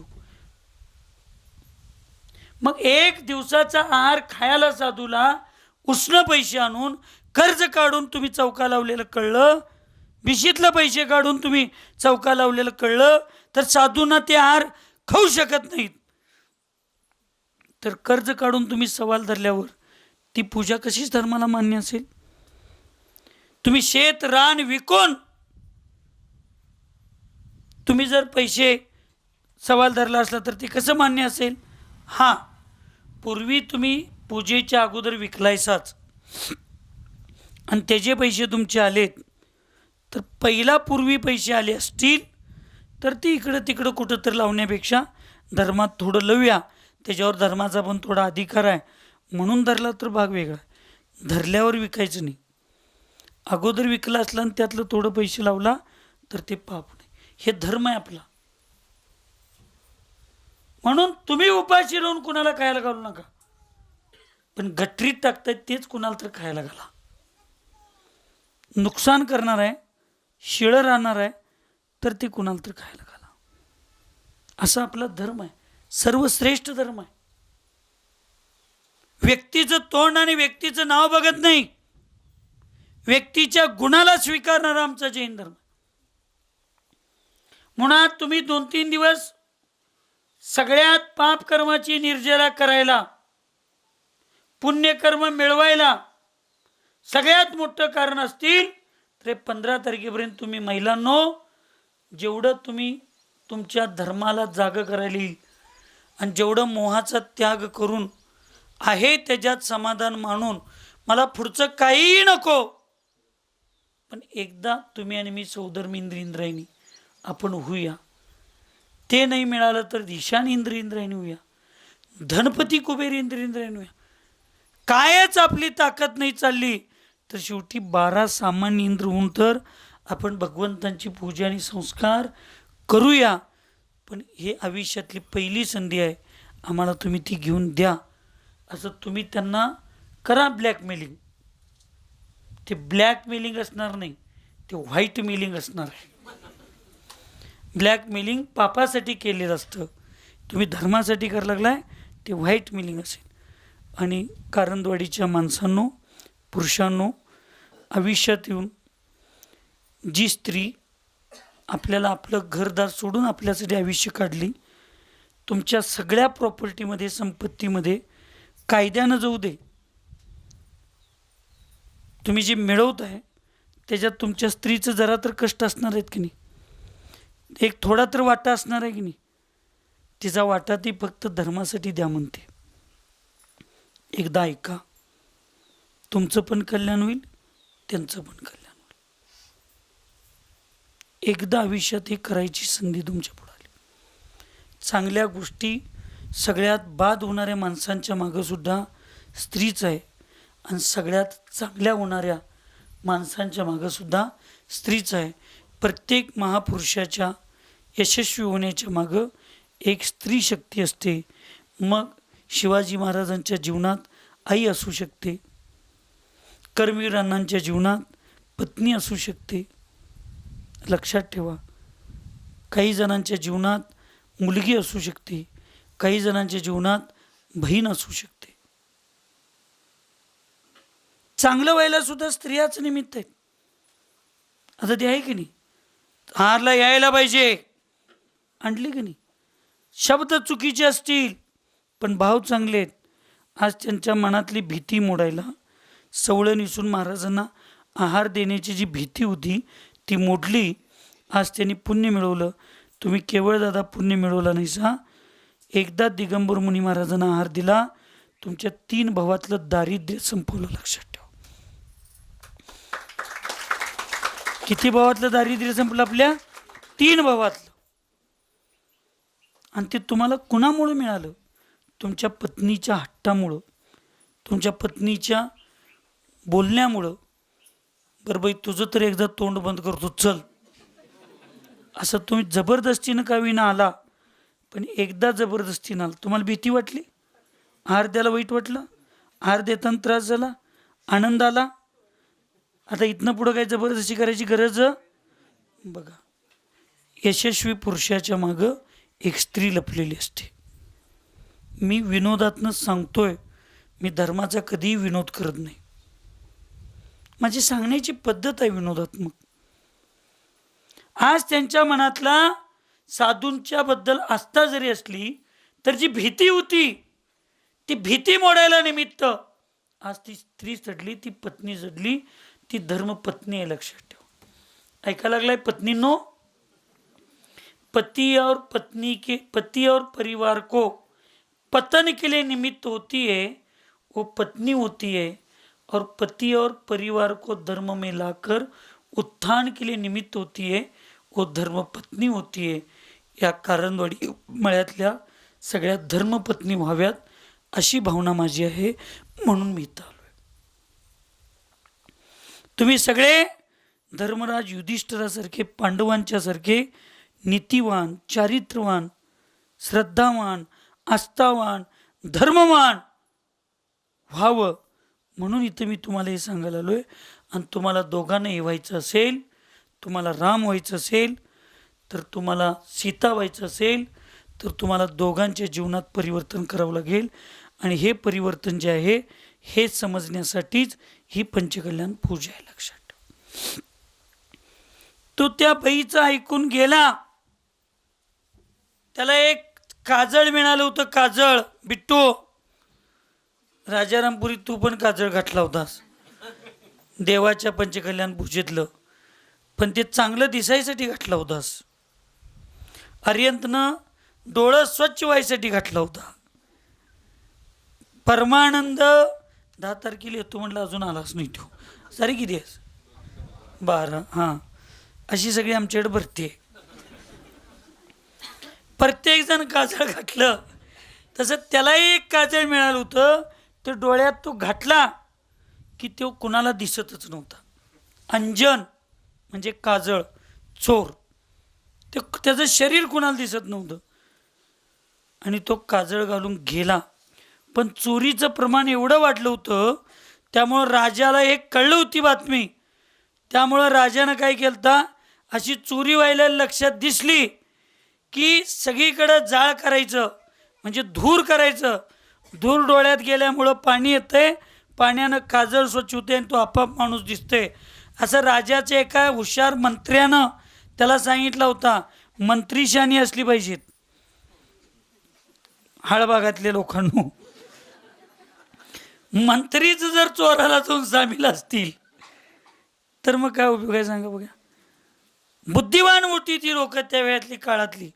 मग 1 दिवसाचा आहार खायला साधूला उसणं पैसे आणून कर्ज काढून तुम्ही चौका लावलेलं कळलं, बिशीतलं पैसे काढून तुम्ही चौका लावलेलं कळलं, तर साधूंना ते आहार खाऊ शकत नाहीत. तर कर्ज काढून तुम्ही सवाल धरल्यावर ती पूजा कशीच धर्माला मान्य असेल? तुम्ही शेत रान विकून तुम्ही जर पैसे सवाल धरला असला तर ते कसं मान्य असेल? हां, पूर्वी तुम्ही पूजेच्या अगोदर विकलायसाच आणि त्याचे पैसे तुमचे आलेत, तर पहिला पूर्वी पैसे आले असतील तर ती इकडं तिकडं कुठं तर लावण्यापेक्षा धर्मात थोडं लावूया, त्याच्यावर धर्माचा पण थोडा अधिकार आहे म्हणून धरला तर भाग वेगळा. धरल्यावर विकायचं नाही. अगोदर विकला असला आणि त्यातलं थोडं पैसे लावला तर ते पाप नाही. हे धर्म आहे आपला. म्हणून तुम्ही उपाशी राहून कुणाला खायला घालू नका, पण गटरीत टाकतायत तेच कुणाला तर खायला घाला. नुकसान करणार आहे, शिळं राहणार आहे तर ते कुणाला तर खायला घाला. असा आपला धर्म आहे, सर्वश्रेष्ठ धर्म आहे. व्यक्तीचं तोंड आणि व्यक्तीचं नाव बघत नाही, व्यक्तीच्या गुणाला स्वीकारणारा आमचा जैन धर्म. म्हणून तुम्ही 2-3 दिवस सगळ्यात पाप कर्माची निर्जरा करायला, पुण्यकर्म मिळवायला सगळ्यात मोठं कारण असतील तर 15 तारखेपर्यंत तुम्ही महिलांनो जेवढं तुम्ही तुमच्या धर्माला जाग करायला येईल आणि जेवढं मोहाचा त्याग करून आहे त्याच्यात समाधान मानून मला पुढचं काहीही नको, पण एकदा तुम्ही आणि मी सौधर्मी इंद्रायणी आपण होऊया. ते नाही मिळालं तर ईशान इंद्रायणी होऊया, धनपती कुबेर इंद्रायणी होऊया. कायच आपली ताकद नाही चालली तर शेवटी 12 सामान्य इंद्र होऊन तर आपण भगवंतांची पूजा आणि संस्कार करूया. पण हे आयुष्यातली पहिली संधी आहे, आम्हाला तुम्ही ती घेऊन द्या असं तुम्ही त्यांना करा. ब्लॅकमेलिंग, ते ब्लॅकमेलिंग असणार नाही, ते व्हाईट मेलिंग असणार आहे. ब्लॅकमेलिंग पापासाठी केलेलं असतं, तुम्ही धर्मासाठी करायला लागलाय ते व्हाईट मेलिंग असेल. आणि कारंदवाडीच्या माणसांनो, पुरुषांनो, आयुष्यात येऊन जी स्त्री आपल्याला आपलं घरदार सोडून आपल्यासाठी आयुष्य काढली, तुमच्या सगळ्या प्रॉपर्टीमध्ये, संपत्तीमध्ये कायद्यानं जाऊ दे, तुम्ही जे मिळवत आहे त्याच्यात तुमच्या स्त्रीचं जरा तर कष्ट असणार आहेत की नाही, एक थोडा तर वाटा असणार आहे की नाही. तिचा वाटा ती फक्त धर्मासाठी द्या म्हणते. एकदा ऐका, तुमचं पण कल्याण होईल, त्यांचं पण कल्याण होईल. एकदा आयुष्यात हे करायची संधी तुमच्या पुढे आली. चांगल्या गोष्टी, सगळ्यात बाद होणाऱ्या माणसांच्या मागं सुद्धा स्त्रीच आहे आणि सगळ्यात चांगल्या होणाऱ्या माणसांच्या मागं सुद्धा स्त्रीच आहे. प्रत्येक महापुरुषाच्या यशस्वी होण्याच्या मागं एक स्त्री शक्ती असते. मग शिवाजी महाराजांच्या जीवनात आई असू शकते, कर्मवीर अण्णांच्या जीवनात पत्नी असू शकते. लक्षात ठेवा, काही जणांच्या जीवनात मुलगी असू शकते, काही जणांच्या जीवनात बहीण असू शकते. चांगलं व्हायला सुद्धा स्त्रियाच निमित्त आहेत. आता ते आहे की नाही, हारला यायला पाहिजे, आणली की नाही. शब्द चुकीचे असतील पण भाव चांगले आहेत. आज त्यांच्या मनातली भीती मोडायला सवळं निसून महाराजांना आहार देण्याची जी भीती होती ती मोडली. आज त्यांनी पुण्य मिळवलं. तुम्ही केवळ दादा पुण्य मिळवला नाही सा, एकदा दिगंबर मुनी महाराजांना आहार दिला, तुमच्या 3 भावातलं दारिद्र्य संपवलं. लक्षात ठेवा. किती भावातलं दारिद्र्य संपलं? आपल्या 3 भावातलं. आणि ते तुम्हाला कुणामुळं मिळालं? तुमच्या पत्नीच्या हट्टामुळं, तुमच्या पत्नीच्या बोलण्यामुळं. बरं बाई तुझं तर एकदा तोंड बंद करतो चल, असं तुम्ही जबरदस्तीनं का विना आला, पण एकदा जबरदस्तीनं आला. तुम्हाला भीती वाटली, आहार द्यायला वाईट वाटलं, आहार देताना त्रास झाला, आनंद आला. आता इथनं पुढं काही जबरदस्ती करायची गरज. बघा, यशस्वी पुरुषाच्या मागं एक स्त्री लपलेली असते. मी विनोदातनं सांगतोय, मी धर्माचा कधीही विनोद करत नाही. माझी सांगण्याची पद्धत आहे विनोदात्मक. आज त्यांच्या मनातला साधूंच्या बद्दल आस्था जरी असली तर जी भीती होती ती भीती मोडायला निमित्त आज ती स्त्री चढली, ती पत्नी चढली, ती धर्मपत्नी आहे. लक्षात ठेवा. ऐकायला लागलाय पत्नींनो? पति और परिवार को पतन के लिए निमित्त होती है वो पत्नी होती है, और पति और परिवार को धर्म में लाकर उत्थान के लिए निमित्त होती है वो धर्मपत्नी होती है. या कारंजवाडी मळ्यातल्या सगळ्या धर्मपत्नी व्हाव्यात अशी भावना माझी आहे, म्हणून मी इथं आलोय. तुम्ही सगळे धर्मराज युधिष्ठिरासारखे, पांडवांच्या सारखे नीतिवान, चारित्रवान, श्रद्धावान, आस्थावान, धर्मवान व्हावं म्हणून इथं मी तुम्हाला हे सांगायला आलोय. आणि तुम्हाला दोघांना व्हायचं असेल, तुम्हाला राम व्हायचं असेल, तर तुम्हाला सीता व्हायचं असेल, तर तुम्हाला दोघांच्या जीवनात परिवर्तन करावं लागेल. आणि हे परिवर्तन जे आहे हे समजण्यासाठीच ही पंचकल्याण पूजा आहे. लक्षात ठेवा. तो त्या बाईचं ऐकून गेला. त्याला एक काजळ मिळालं होतं. काजळ. बिट्टू, राजारामपुरी तू पण काजळ घातला होतास देवाच्या पंचकल्याण पूजेतलं, पण ते चांगलं दिसायसाठी घातला होतास. अर्यंतनं डोळं स्वच्छ व्हायसाठी घातला होता. परमानंद 10 तारखेला येतो म्हणलं, अजून आलाच नाही. तो सारी किती आहेस? 12. हां, अशी सगळी आमच्याकडे भरती आहे. प्रत्येक जण काजळ घातलं. तसं त्यालाही एक काजळ मिळालं होतं. तर डोळ्यात तो घातला की तो कुणाला दिसतच नव्हता. अंजन म्हणजे काजळ, चोर. ते त्याचं शरीर कुणाला दिसत नव्हतं. आणि तो काजळ घालून गेला. पण चोरीचं प्रमाण एवढं वाढलं होतं, त्यामुळं राजाला एक कळलं होती बातमी. त्यामुळं राजानं काय केलं, अशी चोरी व्हायला लक्षात दिसली की सगळीकडं जाळ करायचं, म्हणजे धूर करायचं. धूर डोळ्यात गेल्यामुळं पाणी येतंय, पाण्यानं काजळ स्वच्छ होते आणि तो आपाप माणूस दिसतोय. असं राजाच्या एका हुशार मंत्र्यानं त्याला सांगितलं होता. मंत्रीशानी असली पाहिजेत हाळभागातल्या लोकांनो. मंत्रीच जर चोराला जाऊन सामील असतील तर मग काय उपयोग आहे सांगा बघा. बुद्धिवान होती ती लोक त्या वेळातली, काळातली.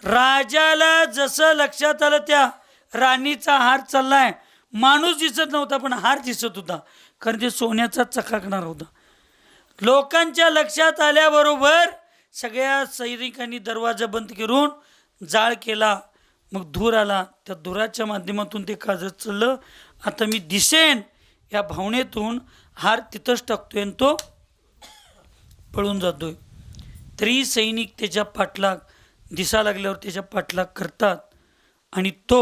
राजाला जसं लक्षात आलं त्या राणीचा हार चाललाय, माणूस दिसत नव्हता पण हार दिसत होता, कारण ते सोन्याचा चकाकणार होता. लोकांच्या लक्षात आल्याबरोबर सगळ्या सैनिकांनी दरवाजा बंद करून जाळ केला. मग धूर आला, त्या धुराच्या माध्यमातून ते काजळ चाललं. आता मी दिसेन या भावनेतून हार तिथंच टाकतोय आणि तो पळून जातोय. तरी सैनिक त्याच्या पाठलाग दिसा लागल्यावर त्याच्या पाठलाग करतात आणि तो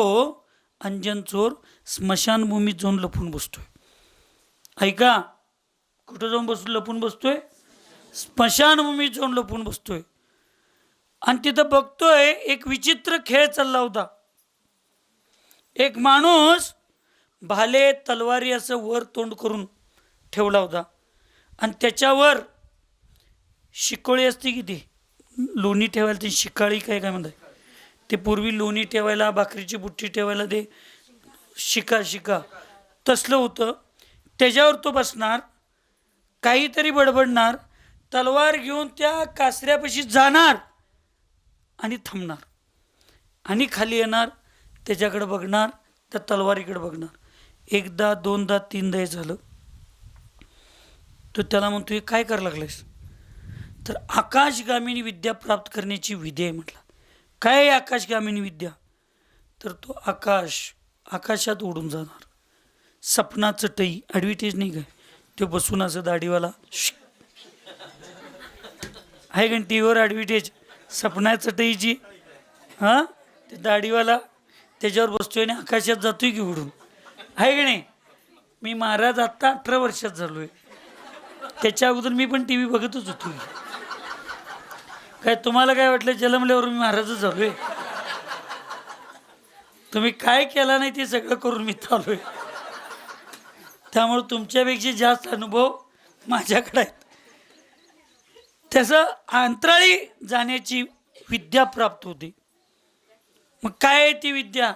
अंजन चोर स्मशानभूमीत जाऊन लपून बसतोय. ऐका, कुठं जाऊन लपून बसतोय? स्मशानभूमीत जाऊन लपून बसतोय. आणि तिथं बघतोय एक विचित्र खेळ चालला होता. एक माणूस भाले तलवारी असं वर तोंड करून ठेवला होता आणि त्याच्यावर शिकोळी असते की ती लोणी ठेवायला, ती शिकाळी काय काय म्हणतात ते, पूर्वी लोणी ठेवायला, भाकरीची बुट्टी ठेवायला ते शिका तसलं होतं. त्याच्यावर तो बसणार, काहीतरी बडबडणार, तलवार घेऊन त्या कासऱ्यापाशी जाणार आणि थांबणार आणि खाली येणार, त्याच्याकडे बघणार, त्या तलवारीकडे बघणार. एकदा दोनदा तीनदा हे झालं. तो त्याला म्हणतो, हे काय करायला लागलायस? तर आकाशगामिनी विद्या प्राप्त करण्याची विधी आहे म्हटलं. काय आहे आकाशगामिनी विद्या? तर तो आकाशात उडून जाणार. सपना चटई ॲडव्हर्टाईज नाही काय, तो बसून असं दाढीवाला आहे का टी व्हीवर ॲडव्हर्टाईज सपना चटईची, हां ते दाढीवाला त्याच्यावर बसतोय आणि आकाशात जातोय की उडून, आहे का नाही? मी महाराज आत्ता 18 वर्षात झालो आहे. त्याच्या अगोदर मी पण टी व्ही बघतच होतो. काय तुम्हाला काय वाटलं जन्मल्यावर मी महाराजच झालोय? तुम्ही काय केला नाही ते सगळं करून मी चालू आहे. त्यामुळे तुमच्यापेक्षा जास्त अनुभव माझ्याकडे आहेत. त्याचं अंतराळी जाण्याची विद्या प्राप्त होते. मग काय आहे ती विद्या?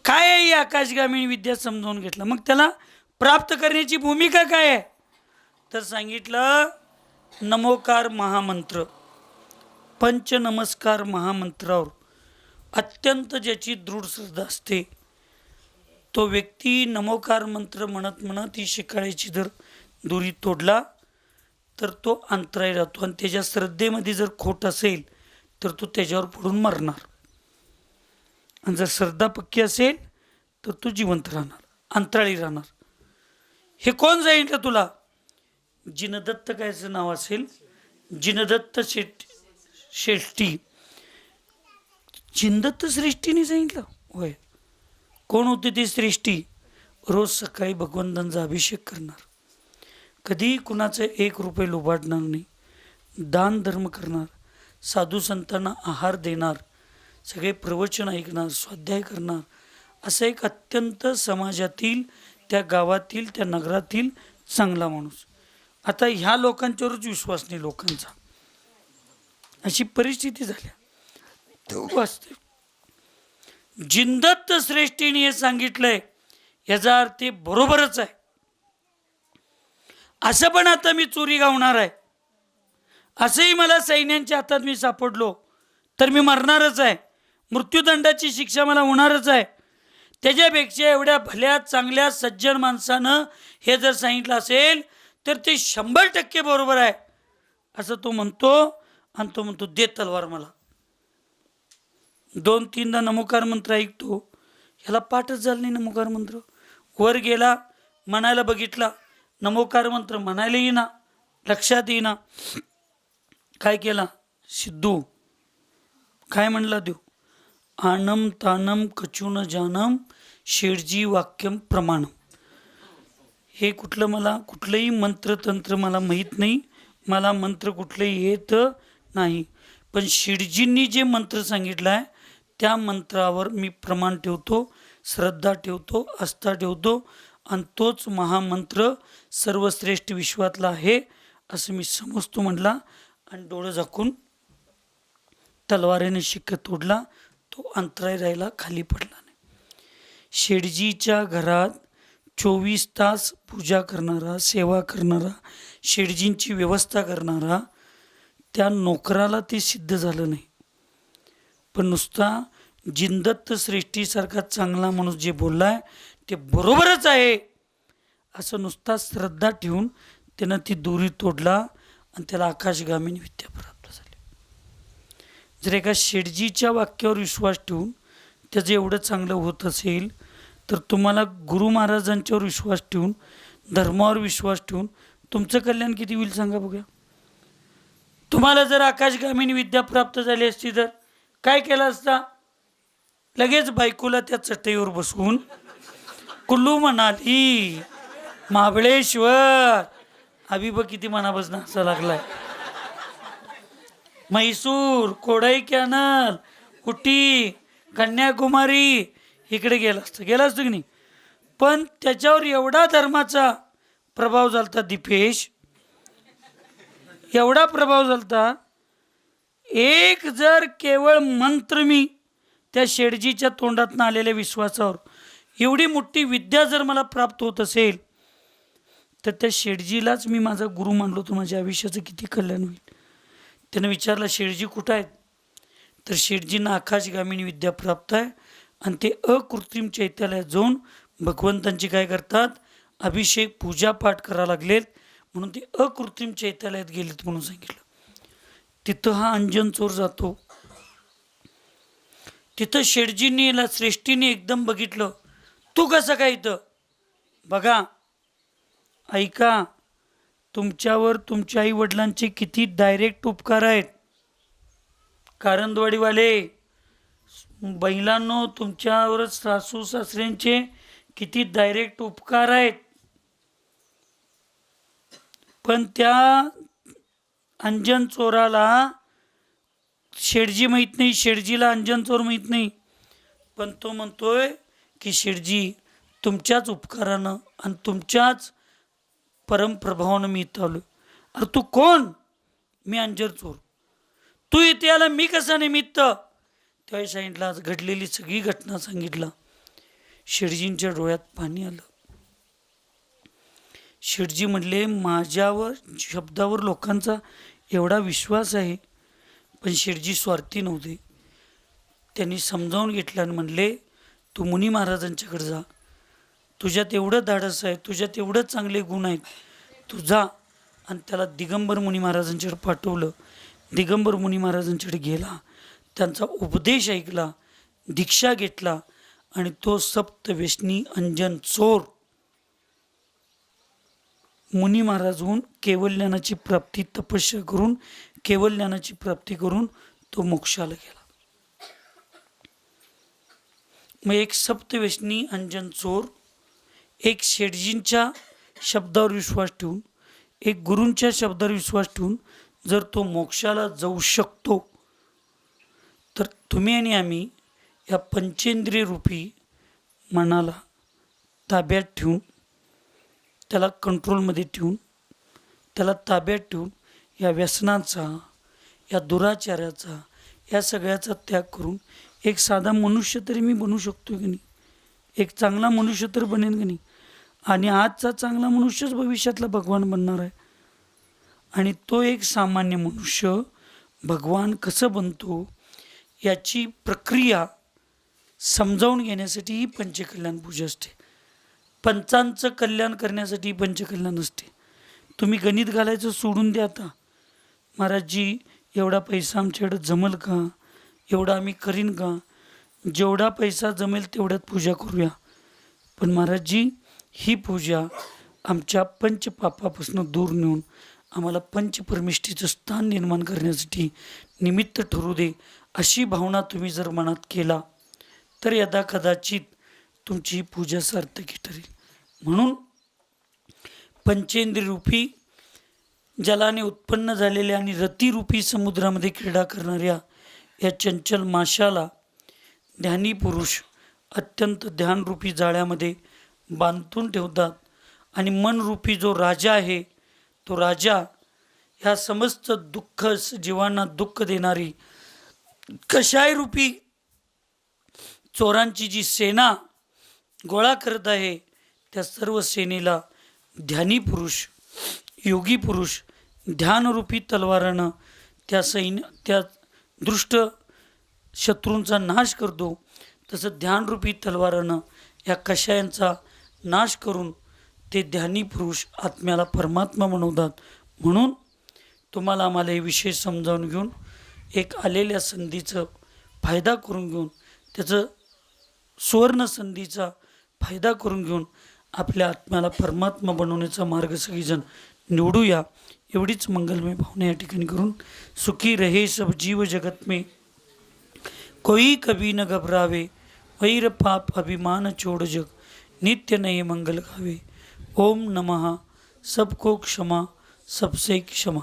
काय आहे ही आकाशगामिनी विद्या समजावून घेतलं. मग त्याला प्राप्त करण्याची भूमिका काय आहे? तर सांगितलं नमोकार महामंत्र, पंचनमस्कार महामंत्रावर अत्यंत ज्याची दृढ श्रद्धा असते तो व्यक्ती नमोकार मंत्र म्हणत म्हणत ही शिकाळ्याची जर दोरी तोडला तर तो अंतराळी राहतो. आणि त्याच्या श्रद्धेमध्ये जर खोट असेल तर तो त्याच्यावर पडून मरणार. आणि जर श्रद्धा पक्की असेल तर तो जिवंत राहणार, अंतराळी राहणार. हे कोण सांगितलं तुला? जिनदत्त कायचं नाव असेल, जिनदत्त श्रेष्ठी, जिनदत्त श्रेष्ठीने सांगितलं. होय, कोण होते ते श्रेष्ठी? रोज सकाळी भगवंतांचा अभिषेक करणार, कधी कुणाचं 1 रुपये लुबाडणार नाही, दान धर्म करणार, साधू संतांना आहार देणार, सगळे प्रवचन ऐकणार, स्वाध्याय करणार, असं एक अत्यंत समाजातील, त्या गावातील, त्या नगरातील चांगला माणूस. आता ह्या लोकांच्यावरच विश्वास नाही लोकांचा, अशी परिस्थिती झाली. वास्तविक जिनदत्त श्रेष्ठीने हे सांगितलंय याचा अर्थ बरोबरच आहे. असं पण आता मी चोरी गावणार आहे, असंही मला सैन्यांच्या हातात मी सापडलो तर मी मरणारच आहे, मृत्यूदंडाची शिक्षा मला होणारच आहे. त्याच्यापेक्षा एवढ्या भल्या चांगल्या सज्जन माणसानं हे जर सांगितलं असेल तर ते 100% बरोबर आहे असं तो म्हणतो. आणि तो म्हणतो दे तलवार मला. 2-3दा नमोकार मंत्र ऐकतो, ह्याला पाठच झालं नाही नमोकार मंत्र. वर गेला, म्हणायला बघितला, नमोकार मंत्र म्हणायला येईना, लक्षात येईना. काय केला सिद्धू? काय म्हणला देव? आनम तानम कचून जानम शेडजी वाक्यम प्रमाणम. हे कुठलं, मला कुठलंही मंत्रतंत्र मला माहीत नाही, मला मंत्र कुठलंही येत नाही, पण शेडजींनी जे मंत्र सांगितलं आहे त्या मंत्रावर मी प्रमाण ठेवतो, श्रद्धा ठेवतो, आस्था ठेवतो, आणि तोच महामंत्र सर्वश्रेष्ठ विश्वातला आहे असं मी समजतो म्हणला. आणि डोळं झाकून तलवारीने शिक्का तोडला. तो अंतराळी राहिला, खाली पडला नाही. शेडजीच्या घरात 24 तास पूजा करणारा, सेवा करणारा, शेडजींची व्यवस्था करणारा त्या नोकराला ते सिद्ध झालं नाही. पण नुसता जिनदत्त श्रेष्ठीसारखा चांगला माणूस जे बोललाय ते बरोबरच आहे असं नुसता श्रद्धा ठेवून त्यानं ती दोरी तोडला आणि त्याला आकाशगामिनी विद्या प्राप्त झाली. जर एका शेडजीच्या वाक्यावर विश्वास ठेवून त्याचं एवढं चांगलं होत असेल तर तुम्हाला गुरु महाराजांच्यावर विश्वास ठेवून, धर्मावर विश्वास ठेवून तुमचं कल्याण किती होईल सांगा बघूया. तुम्हाला जर आकाशगामिनी विद्या प्राप्त झाली असती तर काय केलं असता? लगेच बायकोला त्या चटईवर बसवून कुल्लू म्हणाली महाबळेश्वर. अभि बघ किती मनापासून हसा लागलाय. म्हैसूर, कोडाई कॅनल, उटी, कन्याकुमारी इकडे गेला असतं की नाही. पण त्याच्यावर एवढा धर्माचा प्रभाव झालता दीपेश, एवढा प्रभाव झालता. एक जर केवळ मंत्र मी त्या शेडजीच्या तोंडातनं आलेल्या विश्वासावर, एवढी मोठी विद्या जर मला प्राप्त होत असेल तर त्या शेडजीलाच मी माझा गुरु मानलो तर माझ्या आयुष्याचं किती कल्याण होईल. त्यानं विचारलं, शेडजी कुठं आहेत? तर शेडजींना आकाशगामिनी विद्या प्राप्त आहे आणि ते अकृत्रिम चैत्यालयात जाऊन भगवंतांची काय करतात, अभिषेक पूजापाठ करायला लागलेत. म्हणून ते अकृत्रिम चैत्यालयात गेलेत म्हणून सांगितलं. तिथं हा अंजन चोर जातो. तिथं शेडजींनी श्रेष्ठीने एकदम बघितलं, तू कसं काय इथं? बघा, ऐका, तुमच्यावर तुमच्या आई वडिलांचे किती डायरेक्ट उपकार आहेत. कारंदवाडीवाले बैलांनो, तुमच्यावर सासू सासऱ्यांचे किती डायरेक्ट उपकार आहेत. पण त्या अंजन चोराला शेडजी माहीत नाही, शेडजीला अंजन चोर माहीत नाही. पण तो म्हणतोय की शेडजी, तुमच्याच उपकारानं आणि तुमच्याच परमप्रभावानं मी इथं आलो. अरे तू कोण? मी अंजन चोर. तू इथे आला, मी कसा निमित्त? त्यावेळी सांगितलं, आज घडलेली सगळी घटना सांगितलं. शेडजींच्या डोळ्यात पाणी आलं. शेडजी म्हणले, माझ्यावर शब्दावर लोकांचा एवढा विश्वास आहे. पण शेडजी स्वार्थी नव्हते. त्यांनी समजावून घेतलं आणि म्हणले, तू मुनी महाराजांच्याकडे जा, तुझ्यात एवढं धाडस आहे, तुझ्यात एवढं चांगले गुण आहेत, तू जा. आणि त्याला दिगंबर मुनी महाराजांच्याकडे पाठवलं. दिगंबर मुनी महाराजांच्याकडे गेला, त्यांचा उपदेश ऐकला, दीक्षा घेतला आणि तो सप्तव्यसनी अंजन चोर मुनी महाराज होऊन केवल ज्ञानाची प्राप्ती, तपस्या करून केवल ज्ञानाची प्राप्ती करून तो मोक्षाला गेला. मग एक सप्तव्यसनी अंजन चोर, एक शेडजींच्या शब्दावर विश्वास ठेवून, एक गुरूंच्या शब्दावर विश्वास ठेवून जर तो मोक्षाला जाऊ शकतो, तर तुम्ही आणि आम्ही या पंचेंद्रिय रूपी मनाला ताब्यात ठेवून, त्याला कंट्रोलमध्ये ठेवून, त्याला ताब्यात ठेवून या व्यसनाचा, या दुराचाराचा, या सगळ्याचा त्याग करून एक साधा मनुष्य तरी मी बनू शकतो की नाही? एक चांगला मनुष्य तर बनेन की नाही? आणि आजचा चांगला मनुष्यच भविष्यातला भगवान बनणार आहे. आणि तो एक सामान्य मनुष्य भगवान कसं बनतो याची प्रक्रिया समजावून घेण्यासाठी ही पंचकल्याण पूजा असते. पंचांचं कल्याण करण्यासाठी ही पंचकल्याण असते. तुम्ही गणित घालायचं सोडून द्या आता. महाराजजी, एवढा पैसा आमच्याकडे जमल का? एवढा आम्ही करीन का? जेवढा पैसा जमेल तेवढ्यात पूजा करूया. पण महाराजजी, ही पूजा आमच्या पंचपापापासून दूर नेऊन आम्हाला पंचपरमिष्ठीचं स्थान निर्माण करण्यासाठी निमित्त ठरू दे, अशी भावना तुम्ही जर मनात केला तर यदा कदाचित तुमची ही पूजा सार्थकी ठरेल. म्हणून पंचेंद्रियरूपी जलाने उत्पन्न झालेल्या आणि रतिरूपी समुद्रामध्ये क्रीडा करणाऱ्या या चंचल माशाला ध्यानी पुरुष अत्यंत ध्यानरूपी जाळ्यामध्ये बांधून ठेवतात. आणि मनरूपी जो राजा आहे, तो राजा ह्या समस्त दुःख, जीवांना दुःख देणारी कषायरूपी चोरांची जी सेना गोळा करत आहे, त्या सर्व सेनेला ध्यानी पुरुष, योगी पुरुष ध्यानरूपी तलवारानं त्या दृष्ट शत्रूंचा नाश करतो. तसं ध्यानरूपी तलवारानं या कषायांचा नाश करून ते ध्यानी पुरुष आत्म्याला परमात्मा बनवतात. म्हणून तुम्हाला आम्हाला हे विषय समजावून घेऊन, एक आलेल्या संधीचं फायदा करून घेऊन, त्याचं सुवर्ण संधीचा फायदा करून घेऊन आपल्या आत्म्याला परमात्मा बनवण्याचा मार्ग सगळीजण निवडूया. एवढीच मंगलमय भावना या ठिकाणी करून सुखी रहे सब जीव जगत में, कोई कभी न घबरावे, वैर पाप अभिमान छोड़ जग, नित्य नये मंगल गावे. ओम नमः. सबको क्षमा, सबसे क्षमा.